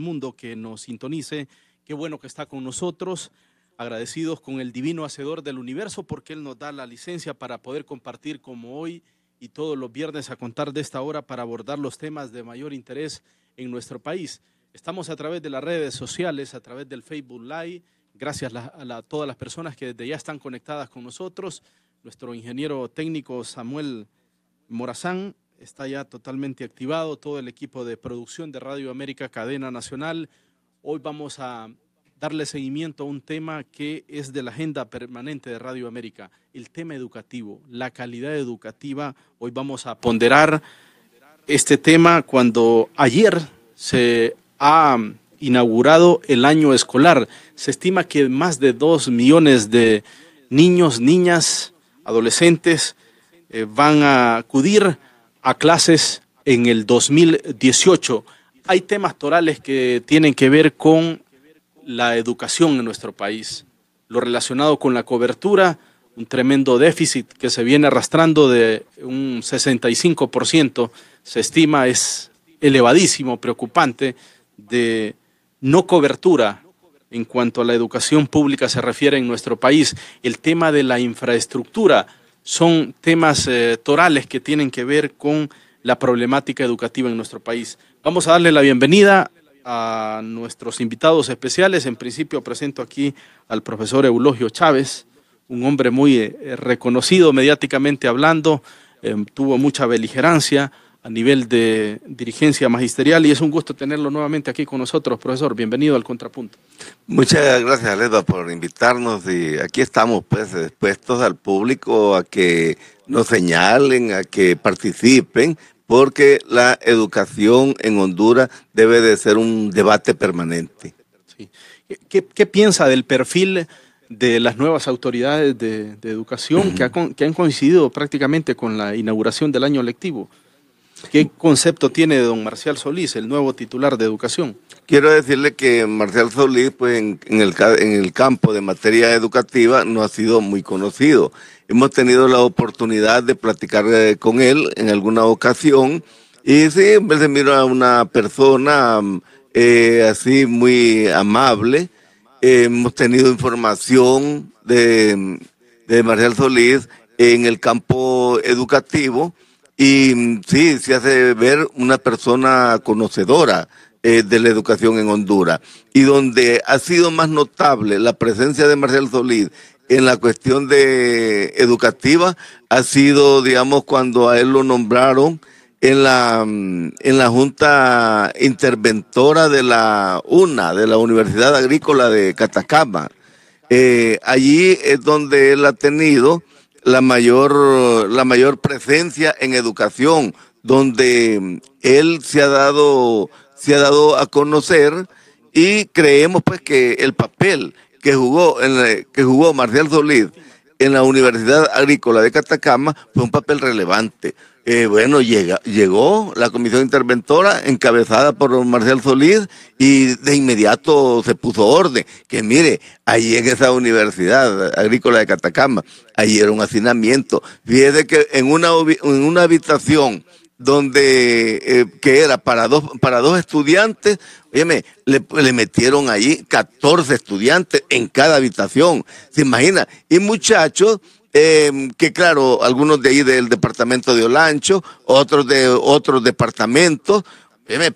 mundo que nos sintonice. Qué bueno que está con nosotros, agradecidos con el divino hacedor del universo porque Él nos da la licencia para poder compartir como hoy y todos los viernes a contar de esta hora para abordar los temas de mayor interés en nuestro país. Estamos a través de las redes sociales, a través del Facebook Live, gracias a todas las personas que desde ya están conectadas con nosotros. Nuestro ingeniero técnico Samuel Morazán está ya totalmente activado, todo el equipo de producción de Radio América Cadena Nacional. Hoy vamos a darle seguimiento a un tema que es de la agenda permanente de Radio América, el tema educativo, la calidad educativa. Hoy vamos a ponderar este tema cuando ayer se ha inaugurado el año escolar. Se estima que más de 2 millones de niños, niñas, adolescentes van a acudir a clases en el 2018. Hay temas torales que tienen que ver con la educación en nuestro país, lo relacionado con la cobertura, un tremendo déficit que se viene arrastrando de un 65%, se estima, es elevadísimo, preocupante, de no cobertura en cuanto a la educación pública se refiere en nuestro país. El tema de la infraestructura son temas torales que tienen que ver con la problemática educativa en nuestro país. Vamos a darle la bienvenida a nuestros invitados especiales. En principio presento aquí al profesor Eulogio Chávez, un hombre muy reconocido mediáticamente hablando, tuvo mucha beligerancia a nivel de dirigencia magisterial y es un gusto tenerlo nuevamente aquí con nosotros, profesor. Bienvenido al Contrapunto. Muchas gracias, Ledo, por invitarnos y aquí estamos pues expuestos al público a que nos señalen, a que participen, porque la educación en Honduras debe de ser un debate permanente. Sí. ¿Qué piensa del perfil de las nuevas autoridades de educación que han coincidido prácticamente con la inauguración del año lectivo? ¿Qué concepto tiene don Marcial Solís, el nuevo titular de educación? Quiero decirle que Marcial Solís, pues en el campo de materia educativa no ha sido muy conocido. Hemos tenido la oportunidad de platicar con él en alguna ocasión y sí, en vez de mirar a una persona así muy amable, hemos tenido información de Marcial Solís en el campo educativo. Y sí, se hace ver una persona conocedora de la educación en Honduras. Y donde ha sido más notable la presencia de Marcial Solís en la cuestión de educativa ha sido, digamos, cuando a él lo nombraron en la Junta Interventora de la Universidad Agrícola de Catacama. Allí es donde él ha tenido la mayor presencia en educación, donde él se ha dado a conocer y creemos pues que el papel que jugó Marcial Solís en la Universidad Agrícola de Catacama fue un papel relevante. Bueno, llegó la comisión interventora encabezada por Marcial Solís y de inmediato se puso orden. Que mire, ahí en esa Universidad Agrícola de Catacama, ahí era un hacinamiento. Fíjese que en una habitación donde que era para dos estudiantes, óyeme, le metieron allí 14 estudiantes en cada habitación. ¿Se imagina? Y muchachos que claro, algunos de ahí del departamento de Olancho, otros de otros departamentos,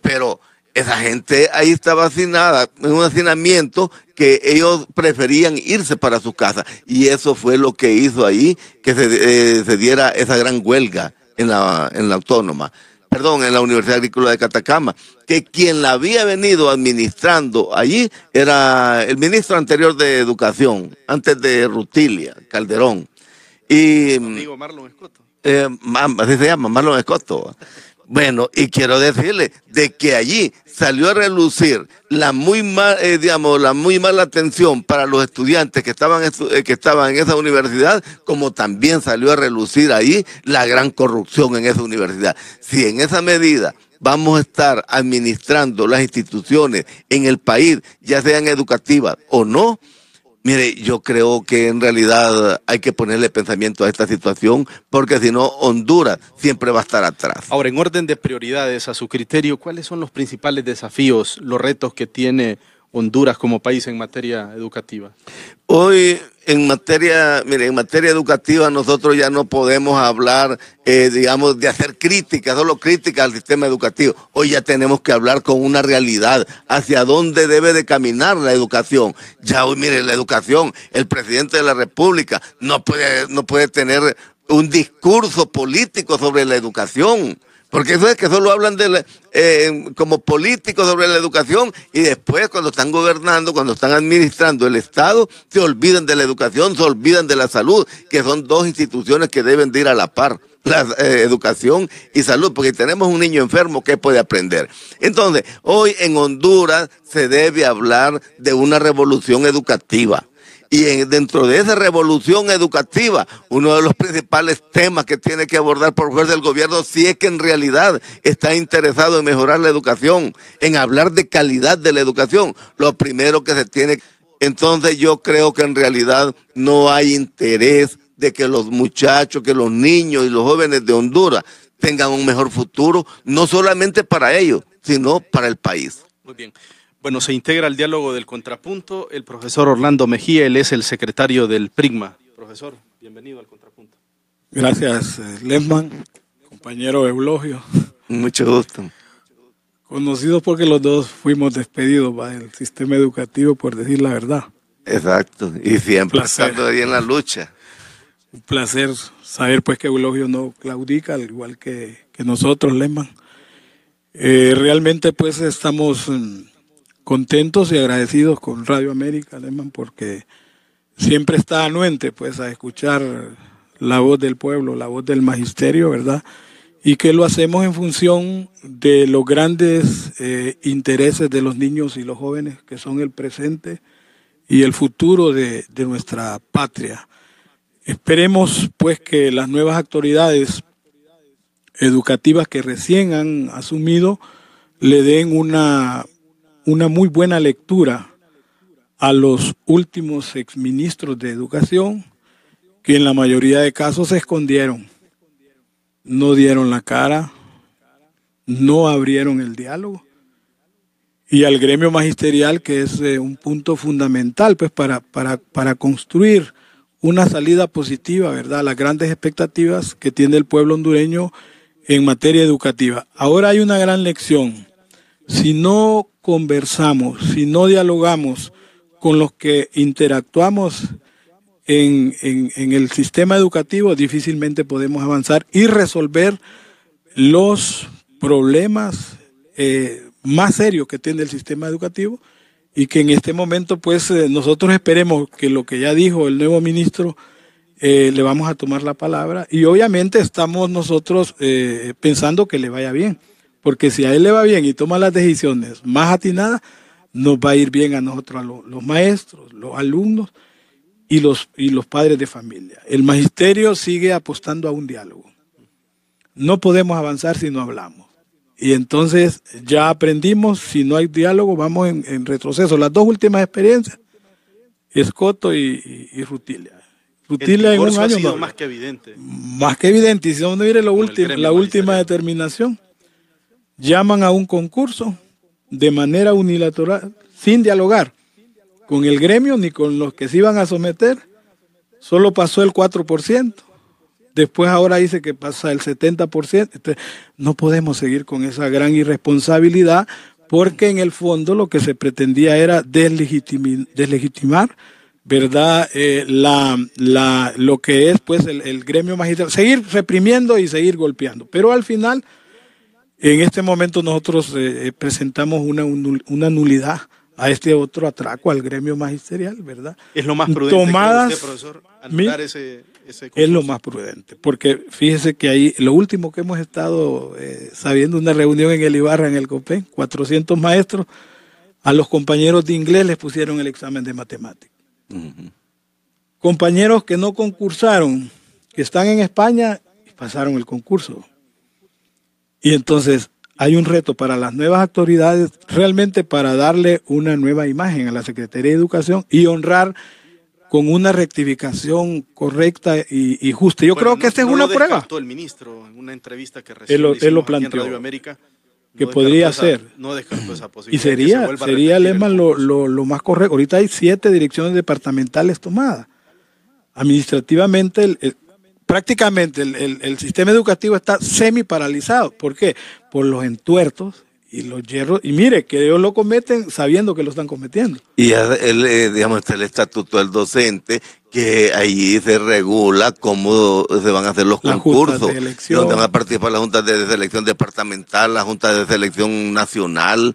pero esa gente ahí estaba hacinada, en un hacinamiento que ellos preferían irse para su casa. Y eso fue lo que hizo ahí que se diera esa gran huelga en la autónoma. Perdón, en la Universidad Agrícola de Catacama, que quien la había venido administrando allí era el ministro anterior de Educación, antes de Rutilia, Calderón. Y amigo Marlon Escoto. Así se llama, Marlon Escoto. Bueno, y quiero decirle de que allí salió a relucir la muy mala atención para los estudiantes que estaban en esa universidad, como también salió a relucir ahí la gran corrupción en esa universidad. Si en esa medida vamos a estar administrando las instituciones en el país, ya sean educativas o no, Mire, yo creo que en realidad hay que ponerle pensamiento a esta situación, porque si no, Honduras siempre va a estar atrás. Ahora, en orden de prioridades, a su criterio, ¿cuáles son los principales desafíos, los retos que tiene Honduras como país en materia educativa? Hoy, en materia educativa, nosotros ya no podemos hablar, digamos, de hacer críticas, solo críticas al sistema educativo. Hoy ya tenemos que hablar con una realidad, hacia dónde debe de caminar la educación. Ya hoy, mire, la educación, el presidente de la República no puede tener un discurso político sobre la educación. Porque eso es que solo hablan como políticos sobre la educación, y después cuando están gobernando, cuando están administrando el Estado, se olvidan de la educación, se olvidan de la salud, que son dos instituciones que deben de ir a la par, la educación y salud, porque tenemos un niño enfermo, ¿qué puede aprender? Entonces, hoy en Honduras se debe hablar de una revolución educativa. Y dentro de esa revolución educativa, uno de los principales temas que tiene que abordar por fuerza del gobierno, si es que en realidad está interesado en mejorar la educación, en hablar de calidad de la educación, lo primero que se tiene. Entonces yo creo que en realidad no hay interés de que los muchachos, que los niños y los jóvenes de Honduras tengan un mejor futuro, no solamente para ellos, sino para el país. Muy bien. Bueno, se integra al diálogo del Contrapunto el profesor Orlando Mejía, él es el secretario del PRIGMA. Profesor, bienvenido al Contrapunto. Gracias, Lesman, compañero Eulogio. Mucho gusto. Conocidos porque los dos fuimos despedidos del sistema educativo, por decir la verdad. Exacto, y siempre estando ahí en la lucha. Un placer saber pues que Eulogio no claudica, al igual que nosotros, Lesman. Realmente pues estamos contentos y agradecidos con Radio América, Lesman, porque siempre está anuente pues a escuchar la voz del pueblo, la voz del magisterio, ¿verdad? Y que lo hacemos en función de los grandes intereses de los niños y los jóvenes, que son el presente y el futuro de nuestra patria. Esperemos pues que las nuevas autoridades educativas que recién han asumido le den una muy buena lectura a los últimos exministros de educación, que en la mayoría de casos se escondieron, no dieron la cara, no abrieron el diálogo, y al gremio magisterial, que es un punto fundamental pues para construir una salida positiva, ¿verdad?, a las grandes expectativas que tiene el pueblo hondureño en materia educativa. Ahora hay una gran lección. Si no conversamos, si no dialogamos con los que interactuamos en el sistema educativo, difícilmente podemos avanzar y resolver los problemas más serios que tiene el sistema educativo, y que en este momento pues nosotros esperemos que lo que ya dijo el nuevo ministro le vamos a tomar la palabra, y obviamente estamos nosotros pensando que le vaya bien. Porque si a él le va bien y toma las decisiones más atinadas, nos va a ir bien a nosotros, a los maestros, los alumnos y los padres de familia. El magisterio sigue apostando a un diálogo. No podemos avanzar si no hablamos. Y entonces ya aprendimos, si no hay diálogo, vamos en retroceso. Las dos últimas experiencias, Escoto y Rutilia. Rutilia en un año ha sido no, más que evidente. Más que evidente. Y si uno mire la última determinación, llaman a un concurso de manera unilateral, sin dialogar con el gremio ni con los que se iban a someter. Solo pasó el 4%. Después ahora dice que pasa el 70%. Entonces, no podemos seguir con esa gran irresponsabilidad, porque en el fondo lo que se pretendía era deslegitimar, ¿verdad?, lo que es pues el gremio magistral, seguir reprimiendo y seguir golpeando. Pero al final, en este momento nosotros presentamos una nulidad a este otro atraco al gremio magisterial, ¿verdad? Es lo más prudente, tomadas, usted, profesor, anular ese concurso. Es lo más prudente, porque fíjese que ahí, lo último que hemos estado sabiendo, una reunión en el Ibarra, en el COPEN, 400 maestros, a los compañeros de inglés les pusieron el examen de matemáticas. Compañeros que no concursaron, que están en España, pasaron el concurso. Y entonces hay un reto para las nuevas autoridades, realmente para darle una nueva imagen a la Secretaría de Educación y honrar con una rectificación correcta y justa. Yo creo que esta es una prueba. El ministro en una entrevista que recién él lo planteó planteó en Radio América, que podría ser. No descartó esa posibilidad. Y sería Lehmann lo más correcto. Ahorita hay 7 direcciones departamentales tomadas. Administrativamente, prácticamente el sistema educativo está semi paralizado. ¿Por qué? Por los entuertos y los hierros. Y mire, que ellos lo cometen sabiendo que lo están cometiendo. Y digamos, está el estatuto del docente, que ahí se regula cómo se van a hacer los concursos, donde van a participar las juntas de selección departamental, las juntas de selección nacional.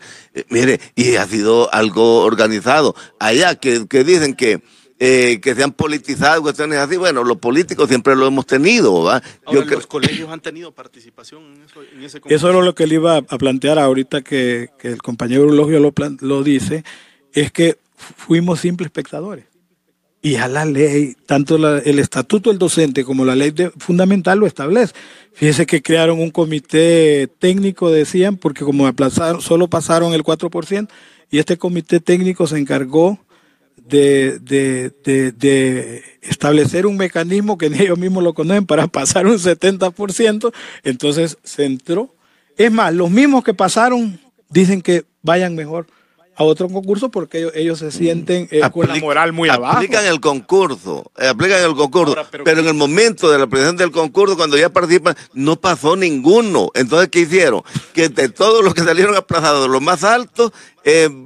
Mire, y ha sido algo organizado. Allá que dicen que se han politizado cuestiones así, bueno, los políticos siempre lo hemos tenido, ¿va? Ahora, ¿los colegios han tenido participación en ese concurso? Eso era lo que le iba a plantear ahorita que el compañero Eulogio lo dice, es que fuimos simples espectadores. Y ya la ley, tanto el estatuto del docente como la ley fundamental lo establece. Fíjese que crearon un comité técnico, decían, porque como solo pasaron el 4%, y este comité técnico se encargó de establecer un mecanismo que ni ellos mismos lo conocen para pasar un 70%, entonces se entró. Es más, los mismos que pasaron dicen que vayan mejor a otro concurso porque ellos se sienten con la moral muy abajo. Aplican el concurso, ahora, pero en el momento de la presentación del concurso, cuando ya participan, no pasó ninguno. Entonces, ¿qué hicieron? Que de todos los que salieron aplazados, los más altos,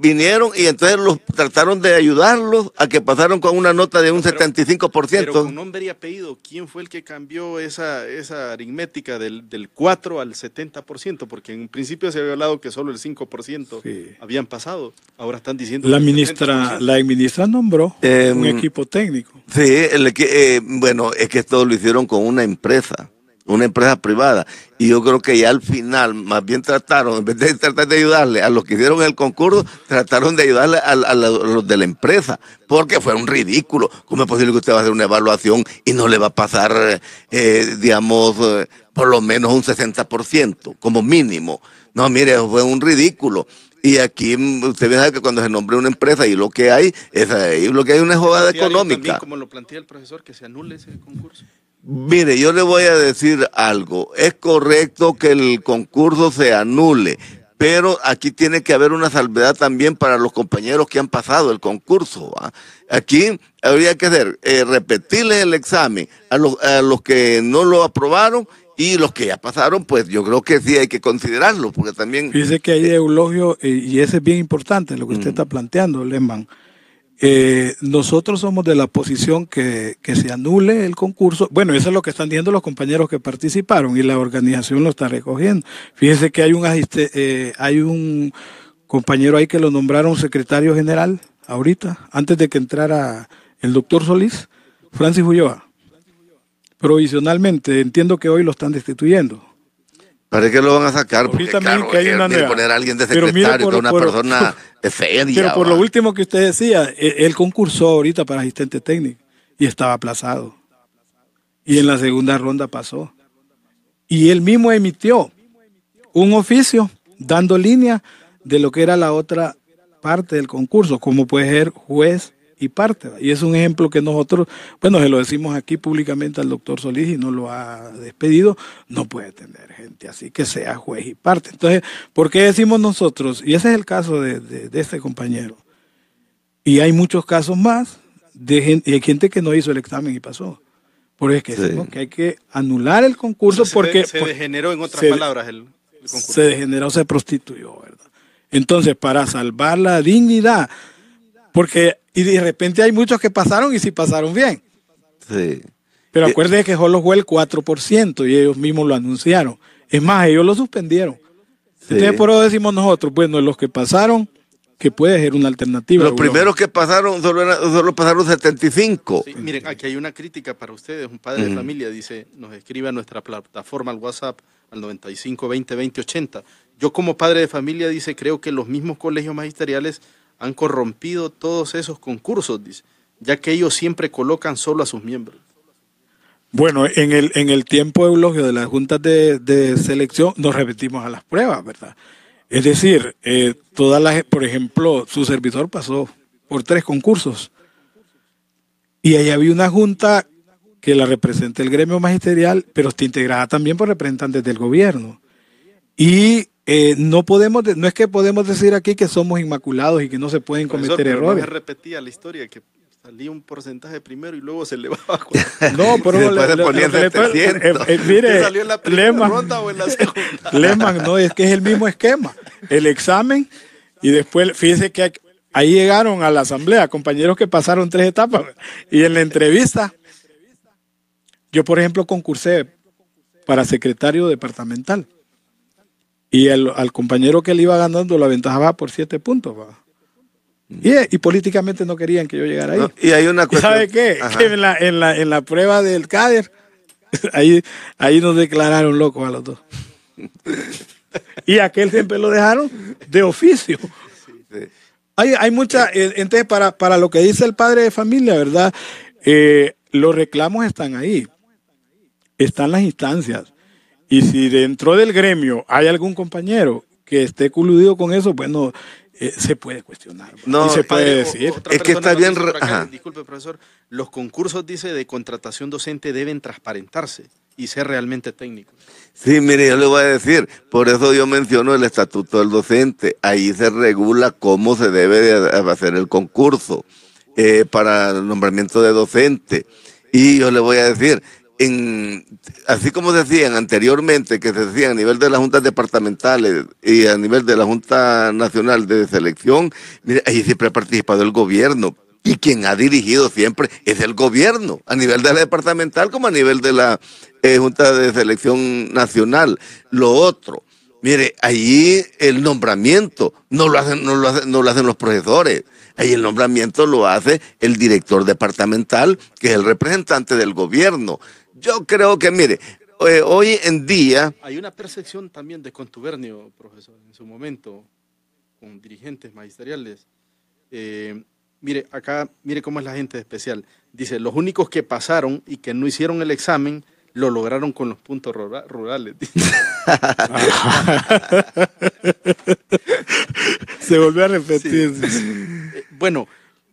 vinieron y entonces los trataron de ayudarlos a que pasaron con una nota de un 75%. Pero con nombre y apellido, ¿quién fue el que cambió esa aritmética del 4 al 70%? Porque en principio se había hablado que solo el 5% habían pasado. Ahora están diciendo la ministra nombró un equipo técnico. Sí, bueno, es que esto lo hicieron con una empresa privada, y yo creo que ya al final más bien trataron, en vez de tratar de ayudarle a los que hicieron el concurso, trataron de ayudarle a los de la empresa, porque fue un ridículo. ¿Cómo es posible que usted va a hacer una evaluación y no le va a pasar, por lo menos un 60%, como mínimo? No, mire, fue un ridículo. Y aquí usted ve que cuando se nombra una empresa y lo que hay es una jugada económica. También, como lo plantea el profesor, que se anule ese concurso. Mire, yo le voy a decir algo. Es correcto que el concurso se anule, pero aquí tiene que haber una salvedad también para los compañeros que han pasado el concurso, ¿va? Aquí habría que hacer, repetirles el examen a los que no lo aprobaron, y los que ya pasaron, pues yo creo que sí hay que considerarlo, porque también... Fíjese que hay Eulogio, y ese es bien importante lo que usted está planteando, Lehmann. Nosotros somos de la posición que se anule el concurso. Bueno, eso es lo que están diciendo los compañeros que participaron y la organización lo está recogiendo. Fíjese que hay un compañero ahí que lo nombraron secretario general ahorita, antes de que entrara el doctor Solís, Francis Ulloa. Provisionalmente, entiendo que hoy lo están destituyendo. ¿Para qué lo van a sacar? Porque claro, que hay una poner a alguien de secretario, que es una persona fea. Pero por lo último que usted decía, él concursó ahorita para asistente técnico y estaba aplazado. Y en la segunda ronda pasó. Y él mismo emitió un oficio dando línea de lo que era la otra parte del concurso, como puede ser juez y parte. Y es un ejemplo que nosotros, bueno, se lo decimos aquí públicamente al doctor Solís y no lo ha despedido, no puede tener gente así que sea juez y parte. Entonces, ¿por qué decimos nosotros? Y ese es el caso de este compañero. Y hay muchos casos más de gente que no hizo el examen y pasó. Por eso es que decimos que hay que anular el concurso, o sea, porque... Se degeneró, en otras palabras, el concurso. Se degeneró, se prostituyó, ¿verdad? Entonces, para salvar la dignidad, porque... Y de repente hay muchos que pasaron y sí pasaron bien. Sí. Pero acuérdense que solo fue el 4% y ellos mismos lo anunciaron. Es más, ellos lo suspendieron. Sí. Entonces, por eso decimos nosotros, bueno, los que pasaron, que puede ser una alternativa. Los primeros que pasaron solo pasaron 75. Sí, miren, aquí hay una crítica para ustedes. Un padre de familia dice, nos escribe a nuestra plataforma, al WhatsApp, al 95 20 20 80. Yo como padre de familia, dice, creo que los mismos colegios magisteriales han corrompido todos esos concursos, dice, ya que ellos siempre colocan solo a sus miembros. Bueno, en el tiempo, Eulogio, de las juntas de selección, nos repetimos a las pruebas, ¿verdad? Es decir, por ejemplo, su servidor pasó por 3 concursos Y ahí había una junta que la representa el gremio magisterial, pero está integrada también por representantes del gobierno. Y no es que podemos decir aquí que somos inmaculados y que no se pueden cometer errores. No se repetía la historia que salía un porcentaje primero y luego se elevaba. No, pero mire, ¿salió en la primera ronda o en la segunda? Lehmann, no, es que es el mismo esquema. El examen y después, fíjese que ahí llegaron a la asamblea compañeros que pasaron 3 etapas. Y en la entrevista, yo por ejemplo concursé para secretario departamental. Y al compañero que le iba ganando lo aventajaba por 7 puntos. Y políticamente no querían que yo llegara ahí. No, y hay una cuestión. ¿Sabe qué? Que en la prueba del CADER, ahí nos declararon locos a los dos. Y aquel siempre lo dejaron de oficio. Sí. Hay mucha, entonces para lo que dice el padre de familia, ¿verdad? Los reclamos están ahí. Están las instancias. Y si dentro del gremio hay algún compañero que esté coludido con eso, bueno, se puede cuestionar. No, y se puede decir. Es que está bien. Disculpe, profesor. Los concursos, dice, de contratación docente deben transparentarse y ser realmente técnicos. Sí, mire, yo le voy a decir, por eso yo menciono el estatuto del docente. Ahí se regula cómo se debe de hacer el concurso para el nombramiento de docente. Y yo le voy a decir, así como decían anteriormente, que se decían a nivel de las juntas departamentales y a nivel de la Junta Nacional de Selección, mire, ahí siempre ha participado el gobierno. Y quien ha dirigido siempre es el gobierno, a nivel de la departamental como a nivel de la Junta de Selección Nacional. Lo otro, mire, ahí el nombramiento no lo hacen los profesores. Ahí el nombramiento lo hace el director departamental, que es el representante del gobierno. Yo creo que, mire, hoy en día... Hay una percepción también de contubernio, profesor, en su momento, con dirigentes magisteriales. Mire, acá, mire cómo es la gente especial. Dice, los únicos que pasaron y que no hicieron el examen, lo lograron con los puntos rurales. Se volvió a repetir. Sí. Bueno,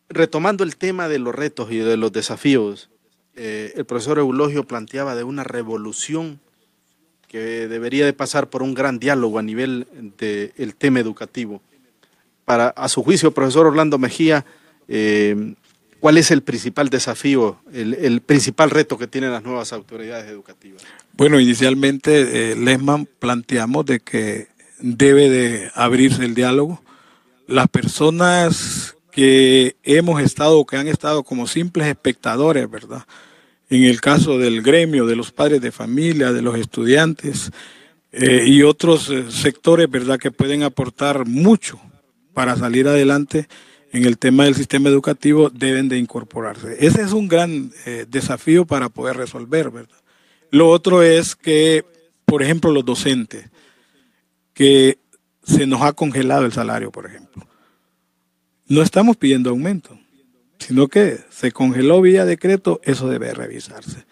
retomando el tema de los retos y de los desafíos, el profesor Eulogio planteaba de una revolución que debería de pasar por un gran diálogo a nivel del tema educativo. A su juicio, profesor Orlando Mejía, ¿cuál es el principal desafío, el principal reto que tienen las nuevas autoridades educativas? Bueno, inicialmente, Lehmann, planteamos de que debe de abrirse el diálogo. Las personas que han estado como simples espectadores, ¿verdad? En el caso del gremio, de los padres de familia, de los estudiantes y otros sectores, ¿verdad?, que pueden aportar mucho para salir adelante en el tema del sistema educativo, deben de incorporarse. Ese es un gran desafío para poder resolver, ¿verdad? Lo otro es que, por ejemplo, los docentes, que se nos ha congelado el salario, por ejemplo. No estamos pidiendo aumento, sino que se congeló vía decreto, eso debe revisarse.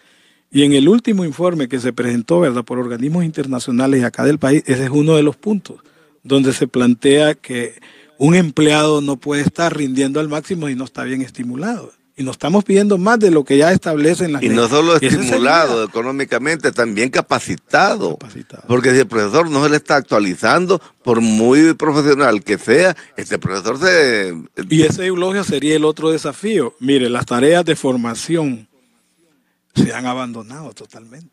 Y en el último informe que se presentó, ¿verdad?, por organismos internacionales acá del país, ese es uno de los puntos, donde se plantea que un empleado no puede estar rindiendo al máximo y no está bien estimulado. Y nos estamos pidiendo más de lo que ya establecen las leyes. Y no solo estimulado económicamente, también capacitado. Porque si el profesor no se le está actualizando, por muy profesional que sea, este profesor se... Y ese eulogio sería el otro desafío. Mire, las tareas de formación se han abandonado totalmente.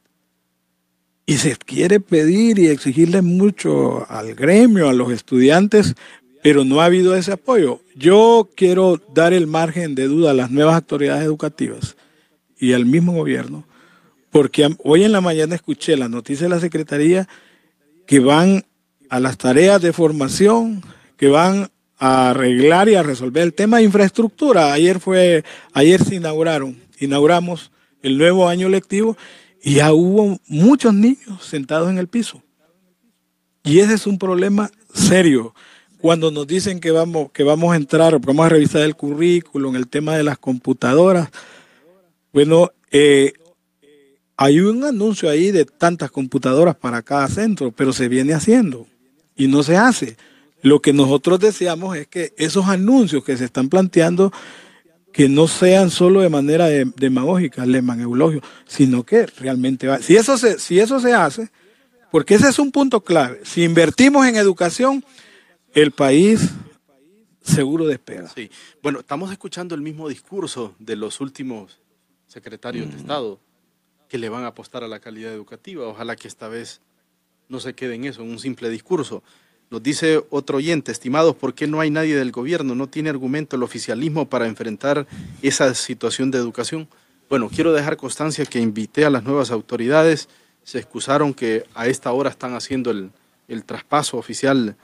Y se quiere pedir y exigirle mucho al gremio, a los estudiantes, pero no ha habido ese apoyo. Yo quiero dar el margen de duda a las nuevas autoridades educativas y al mismo gobierno, porque hoy en la mañana escuché la noticia de la Secretaría que van a las tareas de formación, que van a arreglar y a resolver el tema de infraestructura. Ayer se inauguramos el nuevo año lectivo y ya hubo muchos niños sentados en el piso. Y ese es un problema serio. Cuando nos dicen que vamos a entrar, vamos a revisar el currículo en el tema de las computadoras, bueno, hay un anuncio ahí de tantas computadoras para cada centro, pero se viene haciendo y no se hace. Lo que nosotros deseamos es que esos anuncios que se están planteando que no sean solo de manera demagógica, Lehmann, Eulogio, sino que realmente va. Si eso se hace, porque ese es un punto clave. Si invertimos en educación, el país seguro despega. Sí. Bueno, estamos escuchando el mismo discurso de los últimos secretarios de Estado que le van a apostar a la calidad educativa. Ojalá que esta vez no se quede en eso, en un simple discurso. Nos dice otro oyente: estimados, ¿por qué no hay nadie del gobierno? ¿No tiene argumento el oficialismo para enfrentar esa situación de educación? Bueno, quiero dejar constancia que invité a las nuevas autoridades, se excusaron que a esta hora están haciendo el traspaso oficial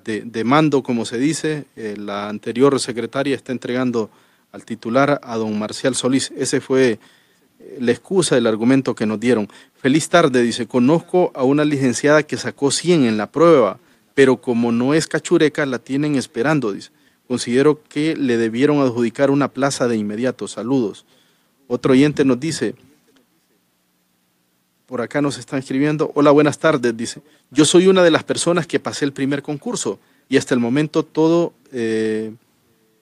de mando, como se dice. La anterior secretaria está entregando al titular, a don Marcial Solís. Ese fue la excusa, el argumento que nos dieron. Feliz tarde, dice, conozco a una licenciada que sacó 100 en la prueba, pero como no es cachureca, la tienen esperando, dice. Considero que le debieron adjudicar una plaza de inmediato. Saludos. Otro oyente nos dice, por acá nos están escribiendo, hola, buenas tardes, dice, yo soy una de las personas que pasé el primer concurso y hasta el momento todo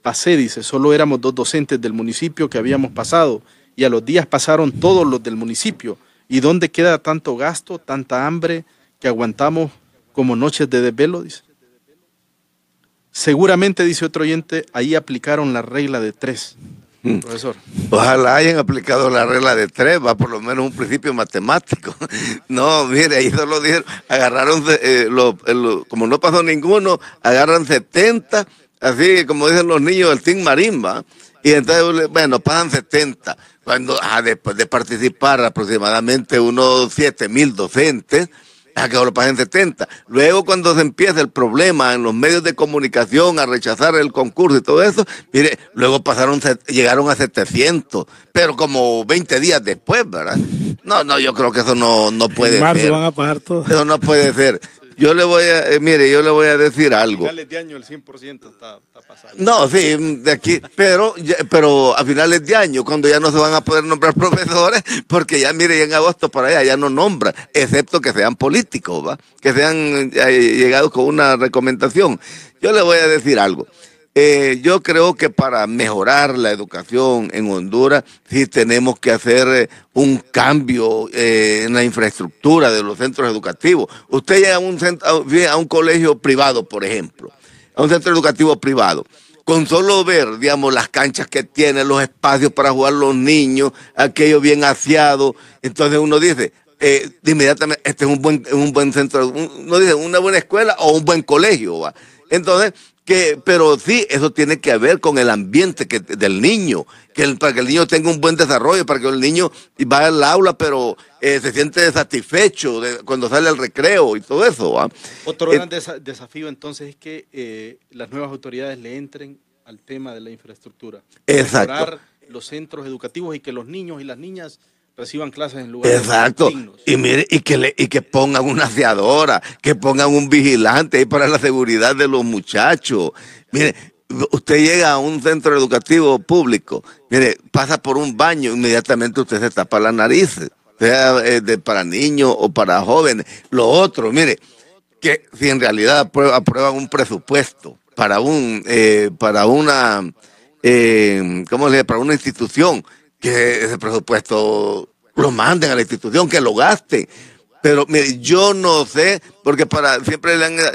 pasé, dice, solo éramos 2 docentes del municipio que habíamos pasado y a los días pasaron todos los del municipio. ¿Y dónde queda tanto gasto, tanta hambre que aguantamos como noches de desvelo? Dice. Seguramente, dice otro oyente, ahí aplicaron la regla de 3. Profesor. Ojalá hayan aplicado la regla de 3, va por lo menos un principio matemático. No, mire, ahí solo dijeron, agarraron, como no pasó ninguno, agarran 70, así como dicen los niños del Team Marimba, y entonces, bueno, pasan 70. Cuando, después de participar aproximadamente unos 7,000 docentes, que lo paguen 70. Luego, cuando se empieza el problema en los medios de comunicación a rechazar el concurso y todo eso, mire, luego llegaron a 700, pero como 20 días después, ¿verdad? No, yo creo que eso no puede ser. En marzo van a pagar todo. Eso no puede ser. Yo le voy a decir algo. A finales de año el 100% está pasando. No, sí, de aquí, pero a finales de año, cuando ya no se van a poder nombrar profesores, porque ya, mire, en agosto para allá ya no nombran, excepto que sean políticos, ¿va? Que sean llegados con una recomendación. Yo le voy a decir algo. Yo creo que para mejorar la educación en Honduras sí tenemos que hacer un cambio en la infraestructura de los centros educativos. Usted llega a un colegio privado, por ejemplo, a un centro educativo privado, con solo ver, digamos, las canchas que tiene, los espacios para jugar los niños, aquello bien aseado, entonces uno dice, de inmediatamente, este es un buen centro, uno dice, una buena escuela o un buen colegio, ¿va? Entonces, pero sí, eso tiene que ver con el ambiente del niño, para que el niño tenga un buen desarrollo, para que el niño vaya al aula, pero se siente satisfecho cuando sale al recreo y todo eso, ¿va? Otro gran desafío entonces es que las nuevas autoridades le entren al tema de la infraestructura. Exacto. Mejorar los centros educativos y que los niños y las niñas reciban clases en lugares dignos. Y mire, y que pongan una aseadora, que pongan un vigilante ahí para la seguridad de los muchachos. Mire, usted llega a un centro educativo público, mire, pasa por un baño, inmediatamente usted se tapa la nariz, sea para niños o para jóvenes. Lo otro, mire, que si en realidad aprueban un presupuesto para para una institución, que ese presupuesto lo manden a la institución, que lo gasten. Pero mire, yo no sé, porque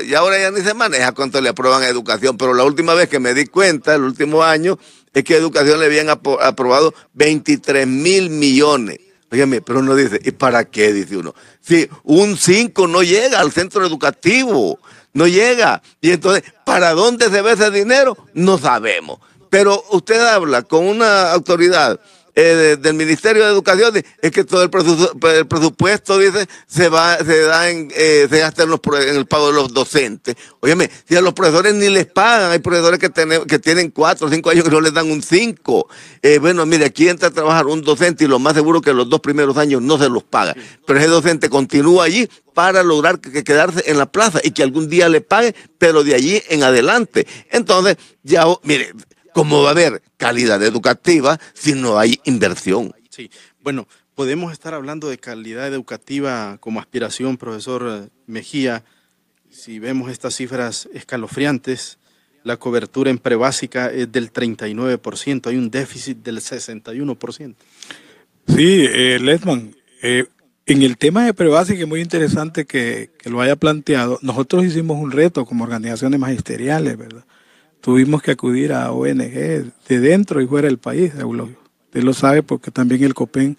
y ahora ya ni se maneja cuánto le aprueban a educación, pero la última vez que me di cuenta, el último año, es que a educación le habían aprobado 23,000 millones. Óigame, pero uno dice, ¿y para qué? Dice uno. Si un 5 no llega al centro educativo, no llega. Y entonces, ¿para dónde se ve ese dinero? No sabemos. Pero usted habla con una autoridad del Ministerio de Educación, es que todo el presupuesto, dice, se gasta en el pago de los docentes. Óyeme, si a los profesores ni les pagan, hay profesores que tienen 4 o 5 años que no les dan un 5. Bueno, mire, aquí entra a trabajar un docente y lo más seguro que los 2 primeros años no se los paga. Pero ese docente continúa allí para lograr quedarse en la plaza y que algún día le pague, pero de allí en adelante. Entonces, ya, mire, ¿cómo va a haber calidad educativa si no hay inversión? Sí, bueno, podemos estar hablando de calidad educativa como aspiración, profesor Mejía, si vemos estas cifras escalofriantes, la cobertura en prebásica es del 39%, hay un déficit del 61%. Sí, Lesman, en el tema de prebásica es muy interesante que lo haya planteado. Nosotros hicimos un reto como organizaciones magisteriales, ¿verdad? Tuvimos que acudir a ONG de dentro y fuera del país, Eulogio. Usted lo sabe porque también el COPEN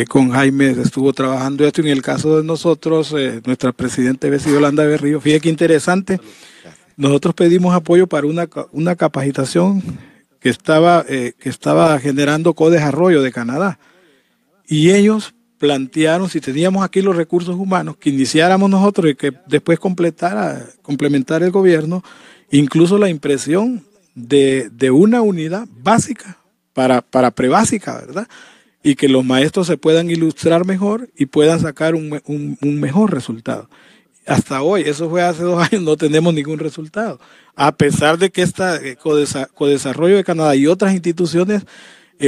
con Jaime estuvo trabajando esto. En el caso de nosotros, nuestra presidenta Yolanda Berrío, fíjate qué interesante, nosotros pedimos apoyo para una capacitación que estaba generando Codesarrollo de Canadá. Y ellos plantearon, si teníamos aquí los recursos humanos, que iniciáramos nosotros y que después complementar el gobierno, incluso la impresión de una unidad básica para prebásica, ¿verdad? Y que los maestros se puedan ilustrar mejor y puedan sacar un mejor resultado. Hasta hoy, eso fue hace 2 años, no tenemos ningún resultado. A pesar de que esta Codesarrollo de Canadá y otras instituciones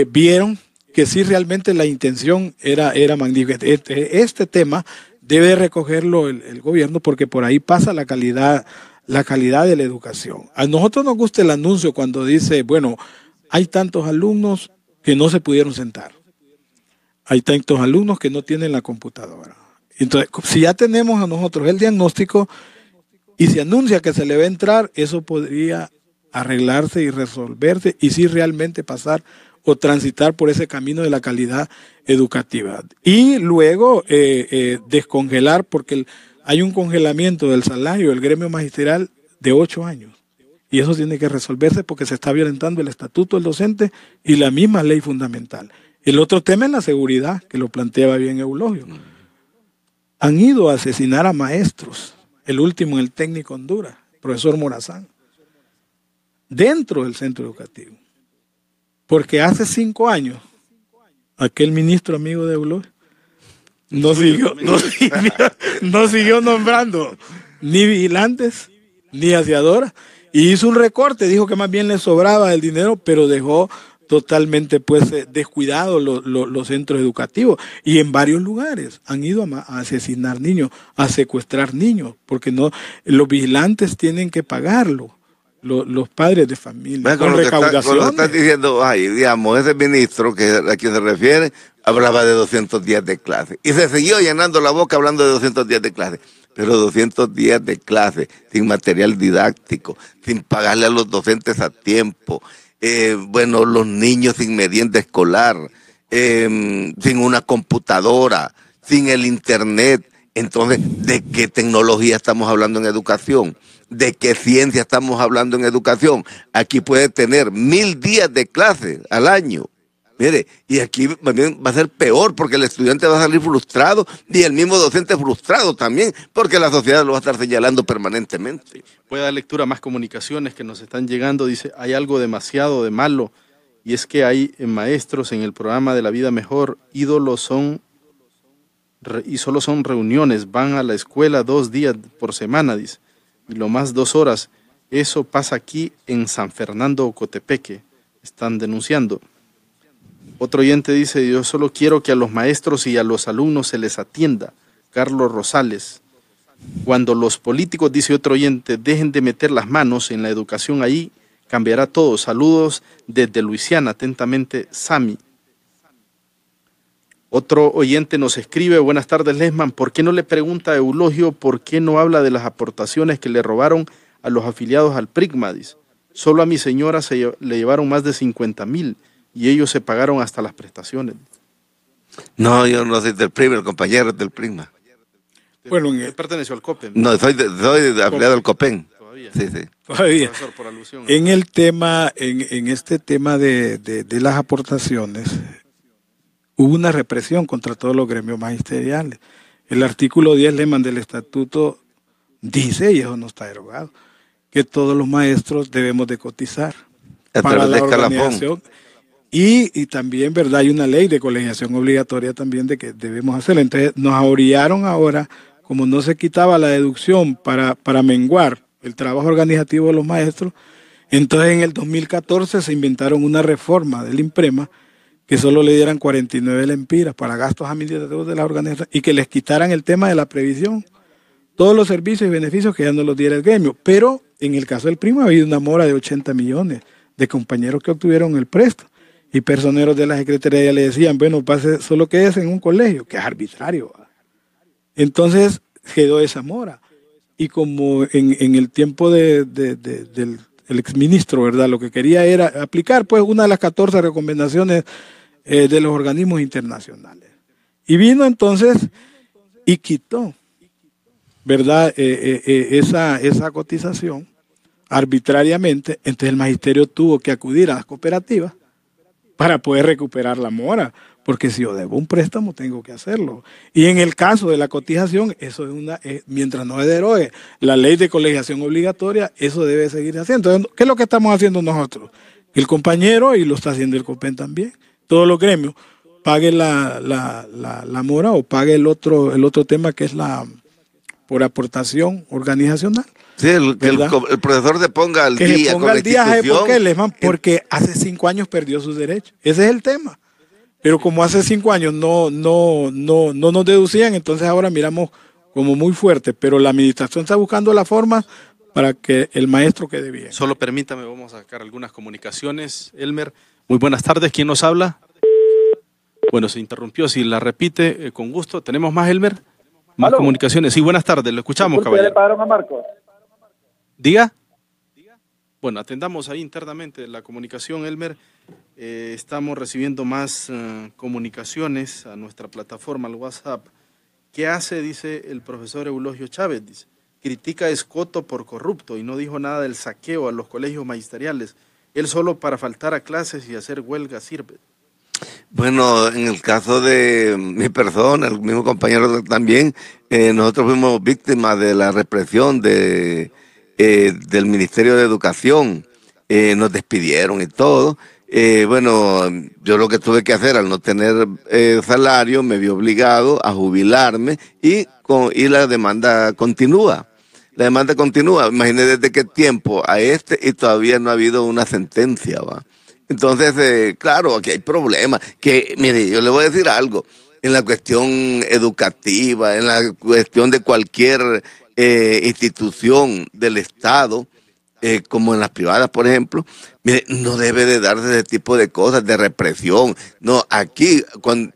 vieron que sí realmente la intención era magnífica. Este tema debe recogerlo el gobierno porque por ahí pasa la calidad de la educación. A nosotros nos gusta el anuncio cuando dice, bueno, hay tantos alumnos que no se pudieron sentar. Hay tantos alumnos que no tienen la computadora. Entonces, si ya tenemos a nosotros el diagnóstico y se anuncia que se le va a entrar, eso podría arreglarse y resolverse y sí realmente pasar o transitar por ese camino de la calidad educativa. Y luego descongelar, porque hay un congelamiento del salario del gremio magisterial de 8 años. Y eso tiene que resolverse porque se está violentando el estatuto del docente y la misma ley fundamental. El otro tema es la seguridad, que lo planteaba bien Eulogio. Han ido a asesinar a maestros, el último en el técnico Honduras, profesor Morazán, dentro del centro educativo. Porque hace 5 años, aquel ministro amigo de Eulogio no siguió nombrando ni vigilantes ni aseadoras y hizo un recorte, dijo que más bien le sobraba el dinero, pero dejó totalmente descuidado los centros educativos y en varios lugares han ido a asesinar niños, a secuestrar niños, porque no los vigilantes tienen que pagarlo. Los padres de familia, con recaudaciones. Con lo que estás diciendo, digamos, ese ministro a quien se refiere hablaba de 200 días de clase y se siguió llenando la boca hablando de 200 días de clase, pero 200 días de clase sin material didáctico, sin pagarle a los docentes a tiempo, los niños sin merienda escolar, sin una computadora, sin el internet. Entonces, ¿de qué tecnología estamos hablando en educación? ¿De qué ciencia estamos hablando en educación? Aquí puede tener 1000 días de clase al año. Mire, y aquí va a ser peor porque el estudiante va a salir frustrado y el mismo docente frustrado también porque la sociedad lo va a estar señalando permanentemente. Puede dar lectura a más comunicaciones que nos están llegando. Dice, hay algo demasiado de malo y es que hay maestros en el programa de La Vida Mejor, ídolos son y solo son reuniones, van a la escuela 2 días por semana, dice. Y lo más 2 horas. Eso pasa aquí en San Fernando, Ocotepeque. Están denunciando. Otro oyente dice, yo solo quiero que a los maestros y a los alumnos se les atienda. Carlos Rosales. Cuando los políticos, dice otro oyente, dejen de meter las manos en la educación, ahí cambiará todo. Saludos desde Luisiana. Atentamente, Sami. Otro oyente nos escribe, buenas tardes, Lesman, ¿por qué no le pregunta a Eulogio por qué no habla de las aportaciones que le robaron a los afiliados al PRIGMA? Dice, solo a mi señora le llevaron más de 50,000 y ellos se pagaron hasta las prestaciones. No, yo no soy del PRIGMA, el compañero es del PRIGMA. Bueno, él perteneció al COPEN. No, soy afiliado al COPEN. Todavía. Sí. Todavía. Profesor, por alusión. En el tema, en este tema de las aportaciones, hubo una represión contra todos los gremios magisteriales. El artículo 10 Lesman del estatuto dice, y eso no está derogado, que todos los maestros debemos de cotizar para la organización. Y también, ¿verdad? Hay una ley de colegiación obligatoria también de que debemos hacerlo. Entonces nos orillaron ahora, como no se quitaba la deducción para menguar el trabajo organizativo de los maestros, entonces en el 2014 se inventaron una reforma del IMPREMA que solo le dieran 49 lempiras para gastos administrativos de la organización y que les quitaran el tema de la previsión, todos los servicios y beneficios que ya no los diera el gremio. Pero en el caso del Primo ha habido una mora de 80 millones de compañeros que obtuvieron el préstamo. Y personeros de la Secretaría le decían, bueno, pase solo que es en un colegio, que es arbitrario. Entonces quedó esa mora. Y como en el tiempo del exministro, ¿verdad? Lo que quería era aplicar pues una de las 14 recomendaciones de los organismos internacionales. Y vino entonces y quitó, ¿verdad? Esa cotización arbitrariamente. Entonces el magisterio tuvo que acudir a las cooperativas para poder recuperar la mora, porque si yo debo un préstamo tengo que hacerlo. Y en el caso de la cotización, eso es mientras no se derogue la ley de colegiación obligatoria, eso debe seguir haciendo. Entonces, ¿qué es lo que estamos haciendo nosotros? El compañero, y lo está haciendo el COPEN también, todos los gremios, pague la mora o pague el otro tema que es por aportación organizacional. Sí, que el profesor se ponga al día con la institución. Porque hace 5 años perdió sus derechos. Ese es el tema. Pero como hace 5 años no nos deducían, entonces ahora miramos como muy fuerte. Pero la administración está buscando la forma para que el maestro quede bien. Solo permítame, vamos a sacar algunas comunicaciones. Elmer, muy buenas tardes. ¿Quién nos habla? Bueno, se interrumpió. Si la repite, con gusto. ¿Tenemos más, Elmer? Más ¿Aló? Comunicaciones. Sí, buenas tardes. Lo escuchamos, caballero. ¿Le pagaron a Marcos? Diga. Bueno, atendamos ahí internamente la comunicación, Elmer. Estamos recibiendo más comunicaciones a nuestra plataforma, al WhatsApp. ¿Qué hace? Dice el profesor Eulogio Chávez. Dice, critica a Escoto por corrupto y no dijo nada del saqueo a los colegios magisteriales. Él solo para faltar a clases y hacer huelga sirve. Bueno, en el caso de mi persona, el mismo compañero también, nosotros fuimos víctimas de la represión del Ministerio de Educación. Nos despidieron y todo. Bueno, yo lo que tuve que hacer al no tener salario, me vi obligado a jubilarme y la demanda continúa. La demanda continúa. Imagínese desde qué tiempo a y todavía no ha habido una sentencia, ¿va? Entonces, claro, aquí hay problemas. Que, mire, yo le voy a decir algo. En la cuestión educativa, en la cuestión de cualquier institución del Estado, como en las privadas, por ejemplo, mire, no debe de darse ese tipo de cosas, de represión. No, aquí,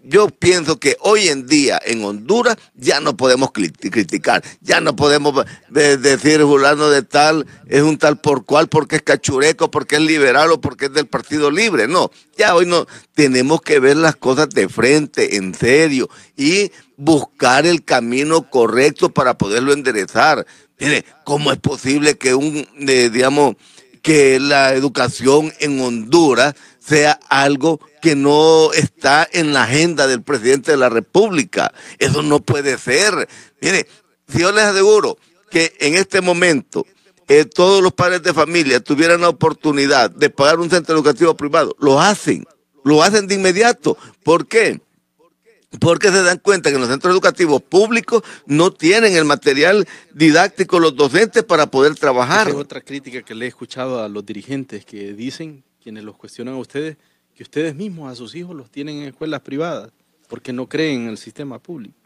yo pienso que hoy en día en Honduras ya no podemos criticar, ya no podemos decir fulano de tal, es un tal por cual, porque es cachureco, porque es liberal o porque es del Partido Libre. No, ya hoy no, tenemos que ver las cosas de frente, en serio, y buscar el camino correcto para poderlo enderezar. Mire, ¿cómo es posible que que la educación en Honduras sea algo que no está en la agenda del presidente de la República? Eso no puede ser. Mire, si yo les aseguro que en este momento todos los padres de familia tuvieran la oportunidad de pagar un centro educativo privado, lo hacen de inmediato. ¿Por qué? Porque se dan cuenta que en los centros educativos públicos no tienen el material didáctico los docentes para poder trabajar. Esa es otra crítica que le he escuchado a los dirigentes que dicen, quienes los cuestionan a ustedes, que ustedes mismos a sus hijos los tienen en escuelas privadas porque no creen en el sistema público.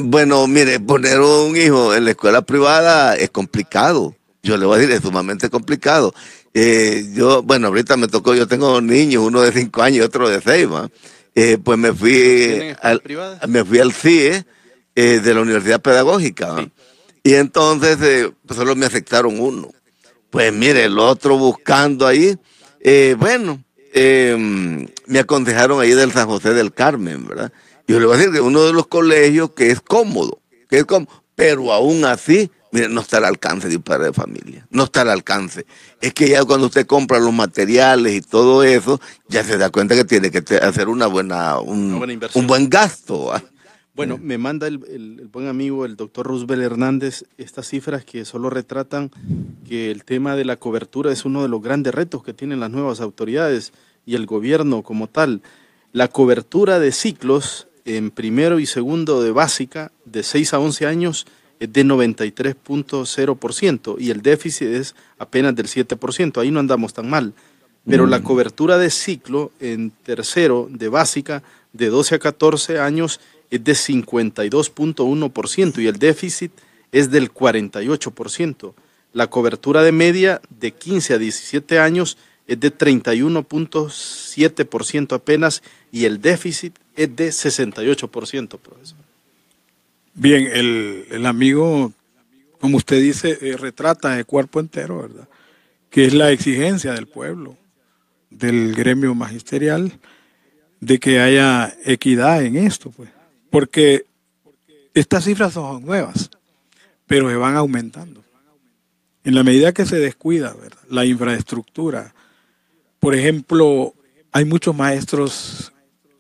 Bueno, mire, poner un hijo en la escuela privada es complicado. Yo le voy a decir, es sumamente complicado. Ahorita me tocó, yo tengo 2 niños, uno de 5 años y otro de 6, ¿va? Pues me fui al CIE de la Universidad Pedagógica, sí. Y entonces solo me aceptaron uno. Pues mire, el otro buscando ahí, me aconsejaron ahí del San José del Carmen, ¿verdad? Yo le voy a decir que uno de los colegios que es cómodo, pero aún así, mire, no está al alcance de un padre de familia, no está al alcance. Es que ya cuando usted compra los materiales y todo eso, ya se da cuenta que tiene que hacer una buena inversión, un buen gasto, ¿eh? Bueno, me manda el buen amigo, el doctor Roosevelt Hernández, estas cifras que solo retratan que el tema de la cobertura es uno de los grandes retos que tienen las nuevas autoridades y el gobierno como tal. La cobertura de ciclos en primero y segundo de básica de 6 a 11 años es de 93.0% y el déficit es apenas del 7%, ahí no andamos tan mal. Pero la cobertura de ciclo en tercero de básica de 12 a 14 años es de 52.1% y el déficit es del 48%. La cobertura de media de 15 a 17 años es de 31.7% apenas y el déficit es de 68%, profesor. Bien, el amigo, como usted dice, retrata de cuerpo entero, ¿verdad? Que es la exigencia del pueblo, del gremio magisterial, de que haya equidad en esto, pues. Porque estas cifras son nuevas, pero se van aumentando. En la medida que se descuida, ¿verdad?, la infraestructura. Por ejemplo, hay muchos maestros,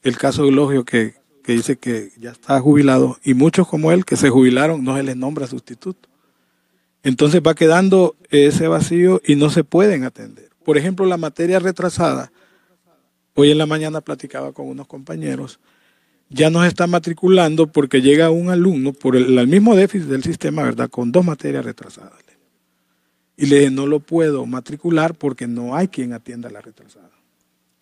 el caso de Eulogio que dice que ya está jubilado, y muchos como él que se jubilaron, no se les nombra sustituto. Entonces va quedando ese vacío y no se pueden atender. Por ejemplo, la materia retrasada, hoy en la mañana platicaba con unos compañeros, ya no se está matriculando porque llega un alumno por el mismo déficit del sistema, ¿verdad?, con 2 materias retrasadas. Y le dije, no lo puedo matricular porque no hay quien atienda la retrasada.